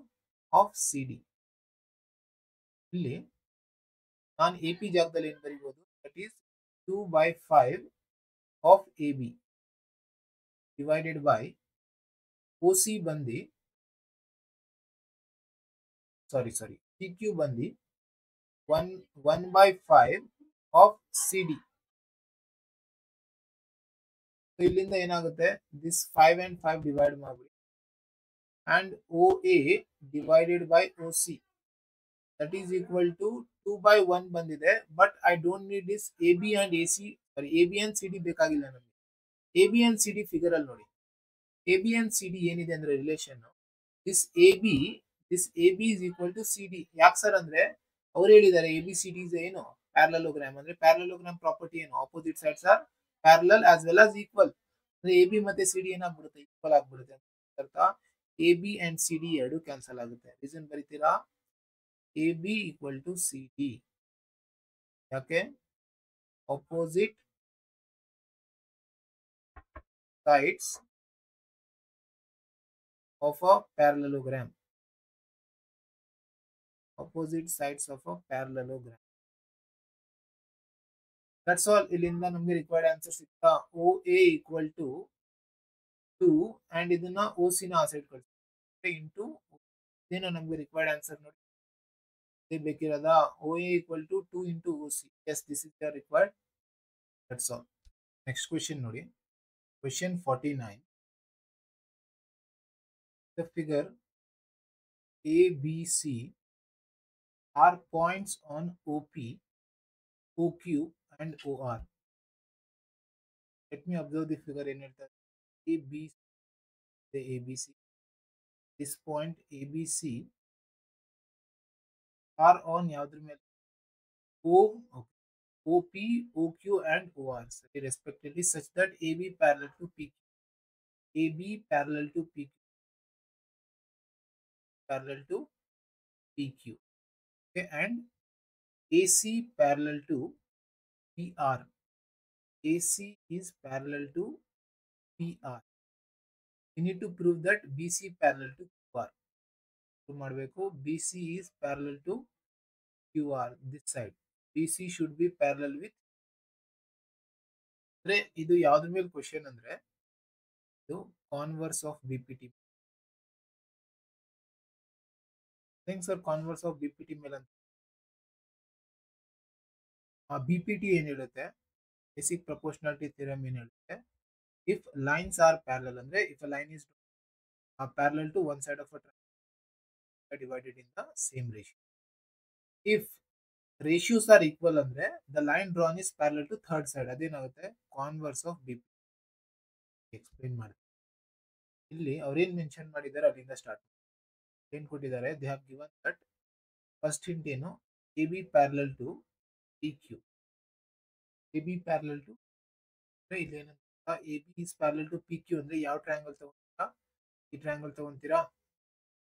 ಆಫ್ ಸಿ ಡಿ. ಇಲ್ಲಿ ನಾನು ಎ ಪಿ ಜಾಗದಲ್ಲಿ ಏನ್ ಬರೀಬಹುದು, that is 2/5 of A B divided by O C ಬಂದು, ಸಾರಿ ಸಿ ಕ್ಯೂ ಬಂದು 1/5 ಆಫ್ ಸಿ ಡಿ. ಇಲ್ಲಿಂದ ಏನಾಗುತ್ತೆ, ದಿಸ್ 5 and 5 ಡಿವೈಡ್ ಮಾಡಿ, and O A divided by O C that is equal to 2/1 ಬಂದಿದೆ. But I don't need this A B and A C, sorry A B and C D ಬೇಕಾಗಿಲ್ಲ ನಮಗೆ. A B and C D figure ಅಲ್ಲಿ ನೋಡಿ, A B and C D ಏನಿದೆ ಅಂದ್ರೆ relation, this A B is equal to C D. ಯಾಕೆ sir ಅಂದ್ರೆ ಅವ್ರು ಹೇಳಿದ್ದಾರೆ ಎ ಬಿ ಸಿ ಡಿ ಏನು, ಪ್ಯಾರಲೋಗ್ರಾಮ್. ಅಂದ್ರೆ ಪ್ಯಾರಲೋಗ್ರಾಮ್ ಪ್ರಾಪರ್ಟಿ ಏನು, opposite sides are parallel as well as equal. ಅಂದ್ರೆ ಎ ಬಿ ಮತ್ತೆ ಸಿ ಡಿ ಏನಾಗ್ಬಿಡುತ್ತೆ, ಈಕ್ವಲ್ ಆಗ್ಬಿಡುತ್ತೆ ಅಂತ ಅರ್ಥ. A B and C D ಎರಡು ಕ್ಯಾನ್ಸಲ್ ಆಗುತ್ತೆ. ರೀಸನ್ ಬರೀತೀರಾ, A B equal to C D. ಯಾಕೆ, opposite sides of a parallelogram. Opposite sides of a parallelogram. That's all. ಇಲ್ಲಿಂದ ನಮಗೆ ರಿಕ್ವೈರ್ಡ್ ಆನ್ಸರ್ ಸಿಗ್ತಾ, O A equal to 2 and ಇದನ್ನ O C ನ ಆ ಸೈಡ್ ಕಳಿಸ್ತೀವಿ ಇಂಟು, ಇದೇನ ನಮಗೆ ರಿಕ್ವೈರ್ಡ್ ಆನ್ಸರ್ ನೋಡಿ, ಇದೇ ಬೇಕಿರೋದ. O A equal to 2 into O C. Yes, this is the required. That's all. Next question ನೋಡಿ, question 49. The figure A, B, C are points on OP, OQ and OR. Let me observe the figure in it. A, B, the ABC. This point ABC are on ಯಾವ್ದ್ರ ಮೇಲೆ, O, OP, OQ and OR respectively, such that AB parallel to PQ, AB parallel to PQ, parallel to PQ, okay, and AC parallel to PR. AC is parallel to PR. We need to prove that BC parallel to QR. ಮಾಡಬೇಕು, BC is parallel to QR this side. BC should be parallel with, ಅಂದ್ರೆ ಇದು ಯಾವ್ದ್ರ ಮೇಲೆ question ಅಂದ್ರೆ ಇದು converse of BPT. ಹೆಂಗ್ sir converse of BPT ಮೇಲೆ ಅಂತ, ಆ ಬಿಪಿಟಿ ಏನ್ ಹೇಳುತ್ತೆ, ಬೇಸಿಕ್ ಪ್ರಪೋರ್ಷನಾಲಿಟಿ ಥಿಯರಮ್ ಏನ್ ಹೇಳುತ್ತೆ, ಇಫ್ ಲೈನ್ಸ್ ಆರ್ ಪ್ಯಾರಲಲ್, ಅಂದ್ರೆ if a line is parallel to one side of a divided in the same ratio. If ratios are equal ಅಂದ್ರೆ the line drawn is parallel to third side. ಅದೇನಾಗುತ್ತೆ, converse of B. Explain ಮಾಡಿ. ಇಲ್ಲಿ ಅವ್ರೇನ್ mention ಮಾಡಿದ್ದಾರೆ ಅಲ್ಲಿಂದ start. ಏನ್ ಕೊಟ್ಟಿದ್ದಾರೆ, they have given that first hint ಏನು, A B parallel to P Q. A B parallel to, ಇಲ್ಲಿ ಏನಂತ, A B is parallel to P Q ಅಂದ್ರೆ ಯಾವ ಟ್ರಯಾಂಗಲ್ ತಗೊಂತೀರಾ, ಈ ಟ್ರಯಾಂಗಲ್ ತಗೊಂತೀರಾ,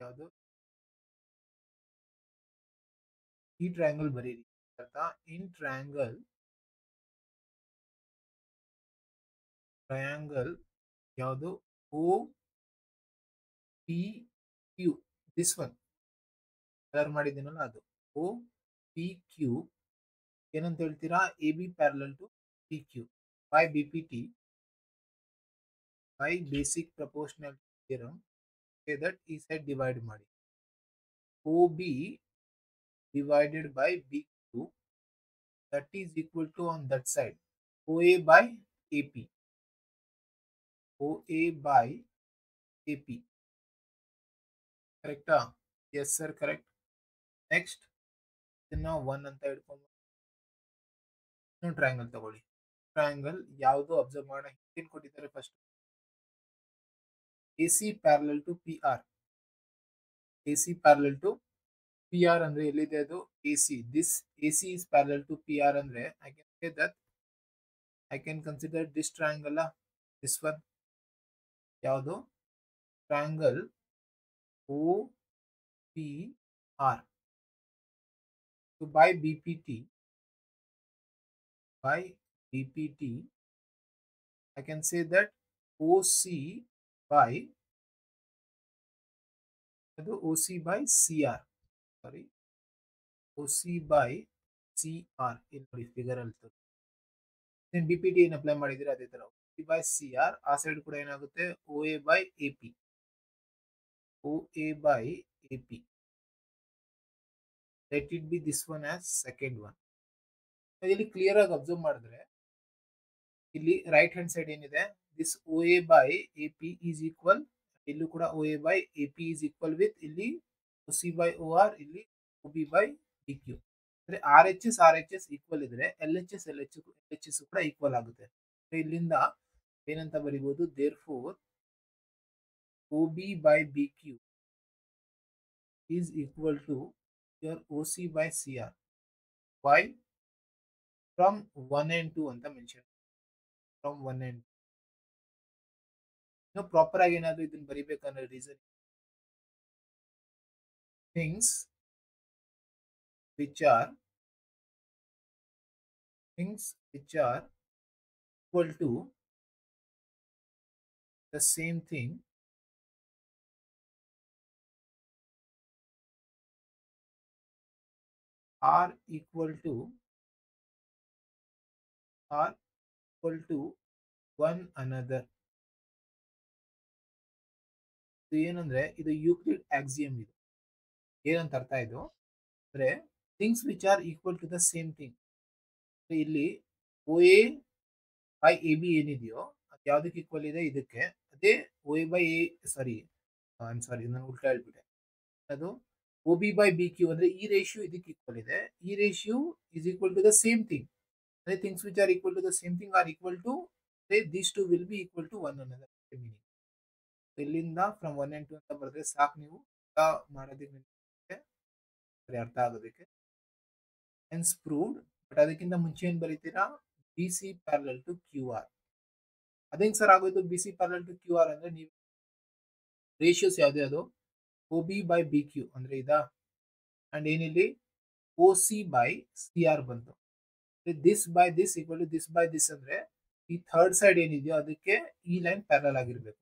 ಯಾವುದು, ಈ ಟ್ರಯಾಂಗಲ್ ಬರೀರಿ. ಇನ್ ಟ್ರಯಾಂಗಲ್ ಯಾವುದು, O P Q, this one colour ಮಾಡಿದ್ದೀನಲ್ಲ ಅದು, ಓ ಪಿ ಕ್ಯೂ ಏನಂತ ಹೇಳ್ತೀರಾ, A B parallel to P Q by B P T, by basic proportional theorem. say that ಈ ಸೈಡ್ ಡಿವೈಡ್ ಮಾಡಿ. OB divided by BQ, that is equal to on that side OA by AP. OA by AP. Correct? Yes, sir. Correct. Next, ಇದನ್ನ 1 ಅಂತ ಇಟ್ಕೊಂಡು triangle ತಗೊಳ್ಳಿ. Triangle ಯಾವುದು observe ಮಾಡೋಣ. ಏನು ಕೊಟ್ಟಿದ್ದಾರೆ first? AC parallel to PR. AC parallel to PR ಅಂದ್ರೆ ಎಲ್ಲಿದೆ ಅದು? AC. This AC is parallel to PR ಅಂದ್ರೆ I can say that I can consider this triangle, this one. ಯಾವುದು? Triangle OPR. So by BPT, I can say that OC by CR. Sorry, OC by CR. ಇಲ್ಲಿ ನೋಡಿ figure ಅಲ್ಲಿ then BPT ಏನು apply ಮಾಡಿದ್ರೆ ಅದೇ ತರ OC by CR. ಆ side ಕೂಡ ಏನಾಗುತ್ತೆ? OA by AP. OA by AP. Let it be this one as second one. ಇಲ್ಲಿ ಕ್ಲಿಯರ್ ಆಗಿ ಅಬ್ಸರ್ವ್ ಮಾಡಿದ್ರೆ ಇಲ್ಲಿ ರೈಟ್ ಹ್ಯಾಂಡ್ ಸೈಡ್ ಏನಿದೆ? This OA by AP is equal, ಇಲ್ಲೂ ಕೂಡ OA by AP is equal with ಇಲ್ಲಿ OC by OR, ಇಲ್ಲಿ OB by BQ. ಅಂದ್ರೆ RHS ಈಕ್ವಲ್ ಇದ್ರೆ LHS ಕೂಡ ಈಕ್ವಲ್ ಆಗುತ್ತೆ. ಇಲ್ಲಿಂದ ಏನಂತ ಬರೀಬಹುದು? therefore OB by BQ is equal to your OC by CR. Why? From 1 and 2 ಅಂತ ಮೆನ್ಷನ್. From 1 and 2. ಇನ್ನು ಪ್ರಾಪರ್ ಆಗಿ ಏನಾದ್ರು ಇದನ್ನ ಬರಿಬೇಕನ್ನೋ reason, things which are equal to the same thing are equal to one another. ಇದು ಏನಂದ್ರೆ ಇದು Euclid Axiom. ಇದು ಏನಂತ ಅರ್ಥ? ಇದು ಅಂದ್ರೆ things which are equal to the same thing. ಇಲ್ಲಿ OA by AB ಏನಿದೆಯೋ ಅದು ಯಾವ್ದಕ್ಕೆ ಈಕ್ವಲ್ ಇದೆ? ಇದಕ್ಕೆ. ಅದೇ OA by ನಾನು ಉಲ್ಟಾ ಹೇಳ್ಬಿಟ್ಟೆ. ಅದು OB by BQ ಅಂದ್ರೆ ಈ ರೇಷಿಯೋ ಇದಕ್ಕೆ ಈಕ್ವಲ್ ಇದೆ. ಈ ratio is equal to the same thing. ಅಂದ್ರೆ things which are equal to the same thing are equal to these two will be equal to one ಅನ್ನೋದರ ಮೀನಿಂಗ್. ಇಲ್ಲಿಂದ from 1 and 2 ಅಂತ ಬರೆದ್ರೆ ಸಾಕು. ನೀವು ಮಾಡೋದಕ್ಕೆ ಅರ್ಥ ಆಗೋದಕ್ಕೆ. Hence proved. ಬಟ್ ಅದಕ್ಕಿಂತ ಮುಂಚೆ ಏನ್ ಬರೀತೀರಾ? BC parallel to QR. ಅದೇಂಗ್ ಸರ್ ಆಗೋದು BC ಪ್ಯಾರಲಲ್ ಟು QR ಅಂದ್ರೆ ನೀವು ರೇಷಿಯೋಸ್ ಯಾವ್ದು? ಅದು OB by BQ ಅಂದ್ರೆ ಇದಾ. ಅಂಡ್ ಏನಿಲ್ಲಿ OC by CR ಬಂತು. This by this equal to this by this ಅಂದ್ರೆ ಈ ಥರ್ಡ್ ಸೈಡ್ ಏನಿದೆಯೋ ಅದಕ್ಕೆ ಈ ಲೈನ್ ಪ್ಯಾರಲಲ್ ಆಗಿರ್ಬೇಕು.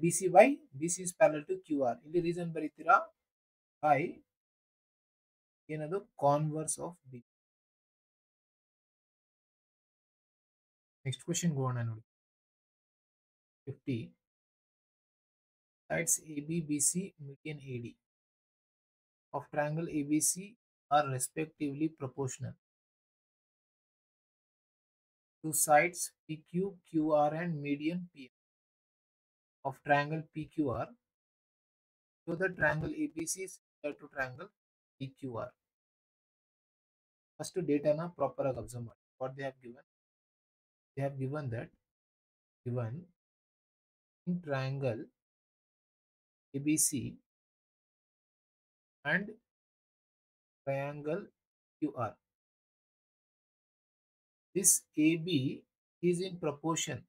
BC is parallel to QR. ಇಲ್ಲಿ ರೀಸನ್ ಬರೀತೀರಾ? ಬೈ ಏನದು? Converse of B. Next question ಹೋಗೋಣ ನೋಡಿ. 50. Sides AB, BC, median AD of triangle ABC are respectively proportional to sides PQ, QR and median PM of triangle PQR. So the triangle ABC is similar to triangle PQR. First data na proper ಆಗಿ observe ಮಾಡಿ. What they have given? They have given that in triangle ABC and triangle QR, this AB is in proportion.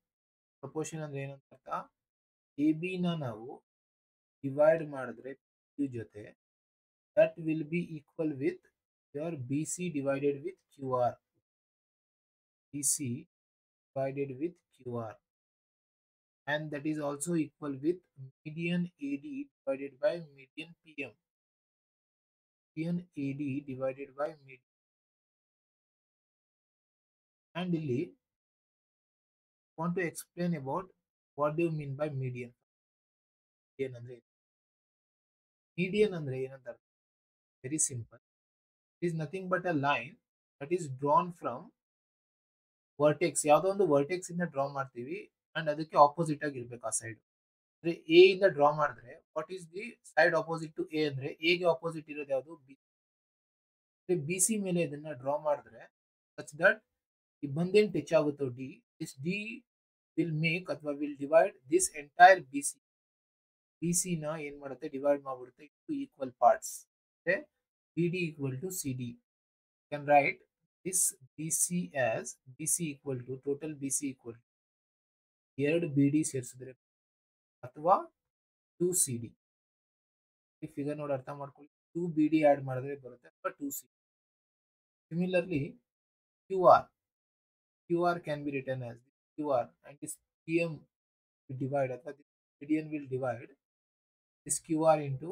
Proportion ಅಂದ್ರೆ ಏನಂತ ಅರ್ಥ? AB ನ ನಾವು divide ಮಾಡಿದ್ರೆ Q ಜೊತೆ, that will be equal with your BC divided with QR. BC divided with QR. And that is also equal with median AD divided by median PM. Median AD divided by median. And ಇಲ್ಲಿ want to explain about what do you mean by median. Median ಅಂದ್ರೆ median ಅಂದ್ರೆ ಏನಂತ ಅರ್ಥ? Very simple. It is nothing but a line that is drawn from vertex. ಯಾವುದೋ ಒಂದು vertex ಇಂದ draw ಮಾಡ್ತೀವಿ and ಅದಕ್ಕೆ ಆಪೋಸಿಟ್ ಆಗಿ ಇರ್ಬೇಕು ಆ ಸೈಡ್. ಅಂದ್ರೆ ಎ ಇಂದ ಡ್ರಾ ಮಾಡಿದ್ರೆ what is the side opposite to A? ಅಂದ್ರೆ ಎ ಗೆ ಆಪೋಸಿಟ್ ಇರೋದು ಯಾವುದು? ಬಿ. ಬಿ ಸಿ ಮೇಲೆ ಇದನ್ನ ಡ್ರಾ ಮಾಡಿದ್ರೆ ಸಚ್ ದಟ್ ಈ ಬಂದೇನ್ ಟಚ್ ಆಗುತ್ತೋ D, this D will make ಅಥವಾ will divide this entire B C. B C ನ ಏನ್ ಮಾಡುತ್ತೆ? ಡಿವೈಡ್ ಮಾಡ್ಬಿಡುತ್ತೆ ಟು ಈಕ್ವಲ್ ಪಾರ್ಟ್ಸ್. ಅಂದ್ರೆ B D equal to C D. Can write this B C as B C equal to total B C equal ಎರಡು B D ಸೇರಿಸಿದ್ರೆ ಅಥವಾ two C D. ಈ figure ನೋಡಿ ಅರ್ಥ ಮಾಡ್ಕೊಳ್ಳಿ. ಟು ಬಿ ಡಿ ಆಡ್ ಮಾಡಿದ್ರೆ ಬರುತ್ತೆ ಅಥವಾ two C. Similarly Q R, Q R can be written as Q R and this P M divide ಅಥವಾ median will divide this QR into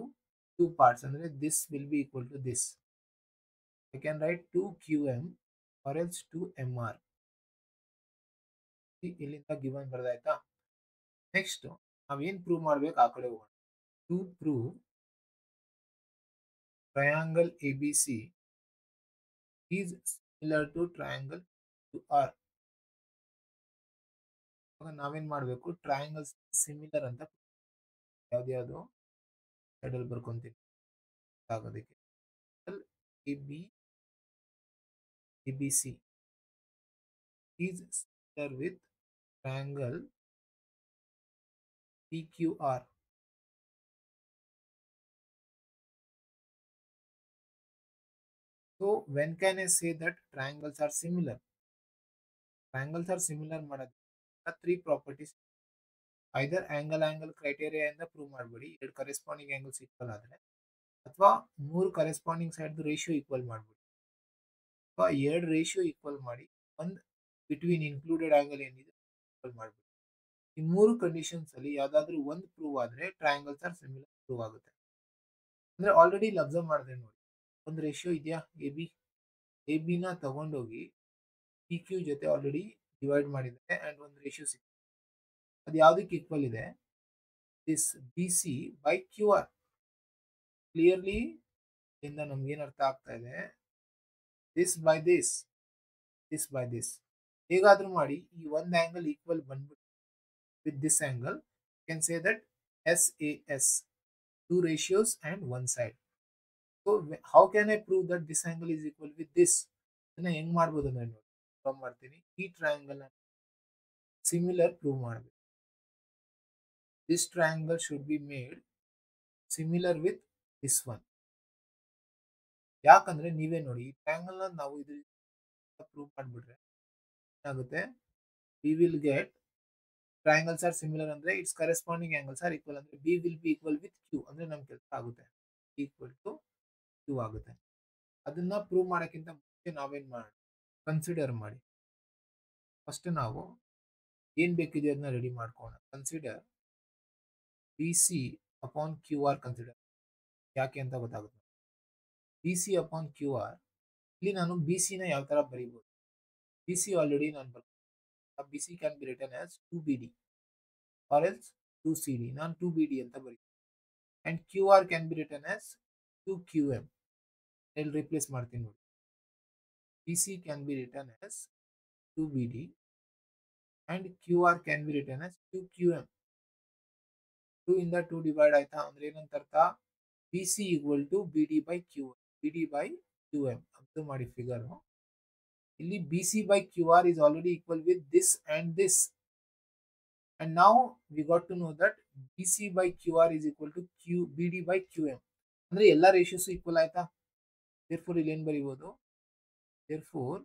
two parts. ಅಂದ್ರೆ this will be equal to this. I can write 2QM or else 2MR. ಇಲ್ಲಿಂದ given ಬರ್ದಾಯ್ತಾ? Next ನಾವೇನ್ prove ಮಾಡ್ಬೇಕು ಆ ಕಡೆ ಹೋಗೋಣ. To prove triangle ABC is similar to triangle QR. ಇವಾಗ ನಾವೇನ್ ಮಾಡ್ಬೇಕು? ಟ್ರಯಾಂಗಲ್ಸ್ ಸಿಮಿಲರ್ ಅಂತ ಯಾವ್ದ್ಯಾವ್ದು ಸೈಡಲ್ಲಿ ಬರ್ಕೊಂತೀವಿ ಆಗೋದಕ್ಕೆ. ABC is similar with triangle PQR. So when can I say that triangles are similar? Triangles are similar ಮಾಡೋದು ತ್ರೀ ಪ್ರಾಪರ್ಟೀಸ್. ಐದರ್ angle criteria ಇಂದ prove ಮಾಡ್ಬಿಡಿ, ಎರಡು ಕರೆಸ್ಪಾಂಡಿಂಗ್ ಆಂಗಲ್ಸ್ ಈಕ್ವಲ್ ಆದ್ರೆ, ಅಥವಾ ಮೂರು ಕರೆಸ್ಪಾಂಡಿಂಗ್ ಸೈಡ್ ರೇಷಿಯೋ ಈಕ್ವಲ್ ಮಾಡ್ಬಿಡಿ, ಅಥವಾ ಎರಡು ರೇಷಿಯೋ ಈಕ್ವಲ್ ಮಾಡಿ ಒಂದು ಬಿಟ್ವೀನ್ ಇನ್ಕ್ಲೂಡೆಡ್ ಆಂಗಲ್ ಏನಿದೆ ಈಕ್ವಲ್ ಮಾಡ್ಬಿಡಿ. ಈ ಮೂರು ಕಂಡೀಷನ್ಸ್ ಅಲ್ಲಿ ಯಾವ್ದಾದ್ರು ಒಂದು ಪ್ರೂವ್ ಆದ್ರೆ ಟ್ರಯಾಂಗಲ್ಸ್ ಆರ್ ಸಿಮಿಲರ್ ಪ್ರೂವ್ ಆಗುತ್ತೆ. ಅಂದ್ರೆ ಆಲ್ರೆಡಿ ಇಲ್ಲಿ ಅಬ್ಸರ್ವ್ ಮಾಡಿದ್ರೆ ನೋಡಿ, ಒಂದು ರೇಷಿಯೋ ಇದೆಯಾ ಎ ಬಿ ನ ತಗೊಂಡೋಗಿ ಪಿ ಕ್ಯೂ ಜೊತೆ ಆಲ್ರೆಡಿ ಡಿವೈಡ್ ಮಾಡಿದ್ದಾರೆ ಅಂಡ್ ಒಂದು ರೇಷಿಯೋ ಸಿಕ್ಕಿದೆ. ಅದು ಯಾವ್ದಕ್ಕೆ ಈಕ್ವಲ್ ಇದೆ? This B C by Q R. Clearly ಇಂದ ನಮ್ಗೆ ಏನ್ ಅರ್ಥ ಆಗ್ತಾ ಇದೆ? This by this, this by this. ಹೇಗಾದ್ರೂ ಮಾಡಿ ಈ ಒಂದು ಆಂಗಲ್ ಈಕ್ವಲ್ ಬಂದ್ಬಿಟ್ಟು with this angle, you can say that SAS, two ratios and one side. So how can I prove that this angle is equal with this? ಅದನ್ನ ಹೆಂಗ್ ಮಾಡ್ಬೋದು ಅಂದ್ರೆ ನೋಡಿ, ಪ್ರೂವ್ ಮಾಡ್ತೀನಿ. ಈ ಟ್ರಯಾಂಗಲ್ ಸಿಮಿಲರ್ ಪ್ರೂವ್ ಮಾಡಬೇಕು. This triangle should be made similar with this one. ಯಾಕಂದ್ರೆ ನೀವೇ ನೋಡಿ, ಈ ಟ್ರಯಾಂಗಲ್ ನಾವು ಇದು ಪ್ರೂವ್ ಮಾಡ್ಬಿಟ್ರೆ ಏನಾಗುತ್ತೆ? we will get triangles are similar ಅಂದ್ರೆ its corresponding angles are equal ಅಂದ್ರೆ B will be equal with Q ಅಂದ್ರೆ ನಮ್ ಕೆಲಸ ಆಗುತ್ತೆ, ಈಕ್ವಲ್ ಟು Q ಆಗುತ್ತೆ. ಅದನ್ನ ಪ್ರೂವ್ ಮಾಡೋಕ್ಕಿಂತ ಮುಂಚೆ ನಾವೇನ್ ಮಾಡೋಣ? ಕನ್ಸಿಡರ್ ಮಾಡಿ. ಫಸ್ಟ್ ನಾವು ಏನ್ ಬೇಕಿದೆ ಅದನ್ನ ರೆಡಿ ಮಾಡ್ಕೋಣ. Consider B C upon Q R consider. ಯಾಕೆ ಅಂತ ಗೊತ್ತಾಗುತ್ತೆ. B C upon Q R, ಇಲ್ಲಿ ನಾನು ಬಿ ಸಿ ನ ಯಾವ ತರ ಬರೀಬಹುದು? ಬಿ ಸಿ ಆಲ್ರೆಡಿ ನಾನು ಬರ್ತೀನಿ. B C can be written as 2BD or else 2CD. ನಾನು 2BD ಅಂತ ಬರೀತೀನಿ. and QR can be written as 2QM. I'll replace ಮಾಡ್ತೀನಿ ನೋಡಿ. BC can be written as 2BD and QR can be written as 2QM. 2 ಇಂದ 2 divide ಆಯ್ತಾ ಅಂದ್ರೆ ಏನಂತ ಅರ್ಥ? BC equal to BD by QM. BD by QM. Observe ಮಾಡಿ figure. ಇಲ್ಲಿ BC by QR is already equal with this and this. And now we got to know that BC by QR is equal to BD by QM. ಅಂದ್ರೆ ಎಲ್ಲ ratios equal ಆಯ್ತಾ? therefore ಇಲ್ಲಿ ಏನ್ ಬರೀಬಹುದು? therefore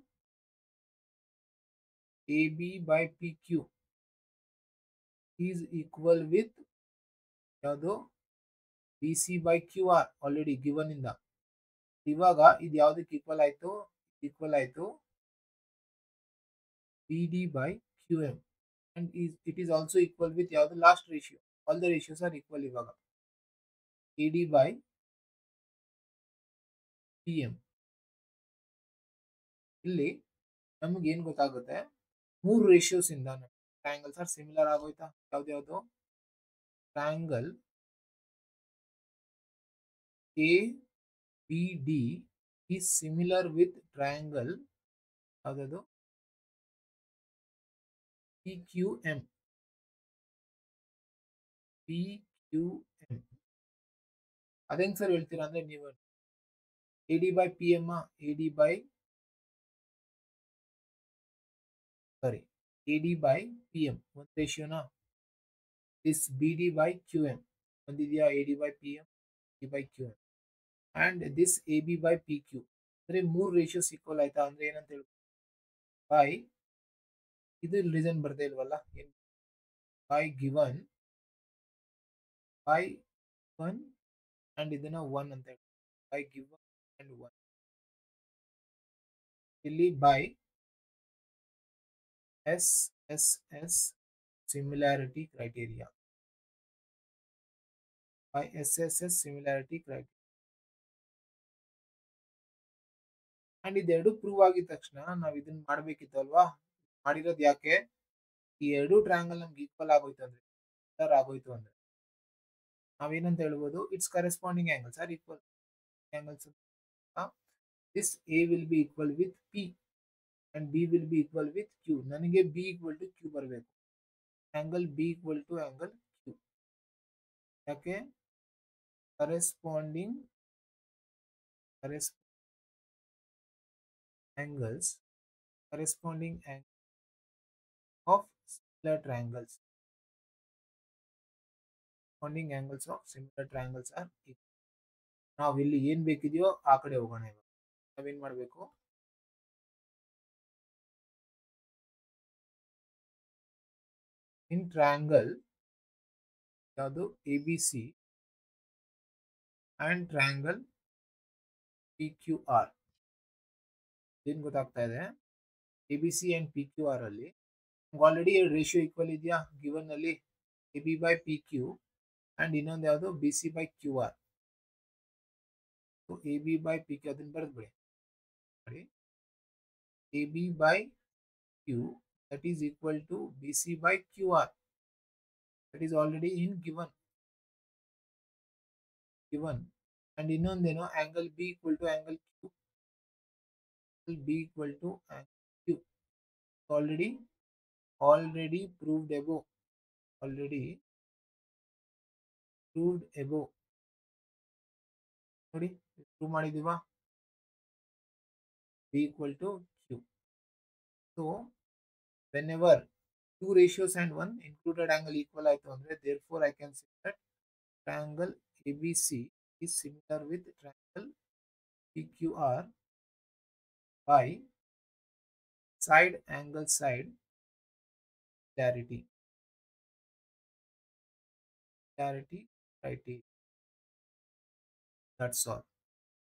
AB by PQ is equal with ಯಾವುದು? BC by QR already given ಇಂದ. ಇವಾಗ ಇದು ಯಾವ್ದಕ್ಕೆ ಈಕ್ವಲ್ ಆಯ್ತು? ಈಕ್ವಲ್ ಆಯ್ತು BD by QM and it is also equal with ಯಾವುದು? Last ratio. All the ratios are equal ಇವಾಗ. AD by PM. ಇಲ್ಲಿ ನಮ್ಗೆ ಏನ್ ಗೊತ್ತಾಗುತ್ತೆ? ಮೂರು ರೇಷಿಯೋಸ್ ಇಂದ ಟ್ರಯಾಂಗಲ್ಸ್ ಆರ್ ಸಿಮಿಲರ್ ಆಗೋಯ್ತಾ? ಯಾವ್ದು? Triangle ABD is similar with triangle ಯಾವ್ದದು PQM. PQM ಅದೇಂಗ್ ಸರ್ ಹೇಳ್ತೀರಾ ಅಂದ್ರೆ ನೀವು AD by PM AD by sorry AD by PM ಒಂದು ರೇಷಿಯೋನಾ this BD by QM ಒಂದಿದೆಯಾ AD by PM AD by QM and this AB by PQ ಅಂದ್ರೆ ಮೂರು ratios equal ಆಯ್ತಾ ಅಂದ್ರೆ ಏನಂತ ಹೇಳಿ by ಇದು ರೀಸನ್ ಬರ್ದೇ ಇಲ್ವಲ್ಲ by given by 1 and ಇದನ್ನ 1 ಅಂತ ಹೇಳಿ by given and 1 ಇಲ್ಲಿ by SSS similarity criteria by SSS similarity criteria and ಇದೆರಡು ಪ್ರೂವ್ ಆಗಿದ ತಕ್ಷಣ ನಾವು ಇದನ್ನ ಮಾಡ್ಬೇಕಿತ್ತು ಅಲ್ವಾ ಮಾಡಿರೋದು ಯಾಕೆ ಈ ಎರಡು ಟ್ರಯಾಂಗಲ್ ನಮ್ಗೆ ಈಕ್ವಲ್ ಆಗೋಯ್ತು ಅಂದ್ರೆ ಆಗೋಯ್ತು ಅಂದ್ರೆ ನಾವೇನಂತ ಹೇಳ್ಬೋದು it's corresponding angles are equal angles this A will be equal with P and B will be equal with Q ನನಗೆ B equal to Q ಬರಬೇಕು angle B equal to angle Q ಯಾಕೆ corresponding angles corresponding angle of similar triangles corresponding angles of similar triangles are equal ನಾವು ಇಲ್ಲಿ ಏನ್ ಬೇಕಿದೆಯೋ ಆ ಕಡೆ ಹೋಗೋಣ ಇವಾಗ ನಾವೇನ್ ಮಾಡಬೇಕು ಇನ್ ಟ್ರಯಾಂಗಲ್ ಯಾವುದು ABC ಅಂಡ್ ಟ್ರಯಾಂಗಲ್ PQR ಏನ್ ಗೊತ್ತಾಗ್ತಾ ಇದೆ ABC ಅಂಡ್ PQR ಅಲ್ಲಿ ಆಲ್ರೆಡಿ ರೇಷಿಯೋ ಈಕ್ವಲ್ ಇದೆಯಾ ಗಿವನ್ ಅಲ್ಲಿ AB by PQ ಅಂಡ್ ಇನ್ನೊಂದು ಯಾವುದು BC by QR AB by PQ ಅದನ್ನ ಬರೆದ್ಬಿಡಿ ನೋಡಿ AB by Q that is equal to BC by QR that is already in given and ಇನ್ನೊಂದೇನು angle B equal to angle Q B equal to angle Q already proved above ನೋಡಿ prove ಮಾಡಿದೀವಾ B equal to Q so whenever two ratios and one included angle equal ಆಯ್ತು ಅಂದ್ರೆ therefore I can say that triangle ABC is similar with triangle PQR by side clarity criteria. That's all.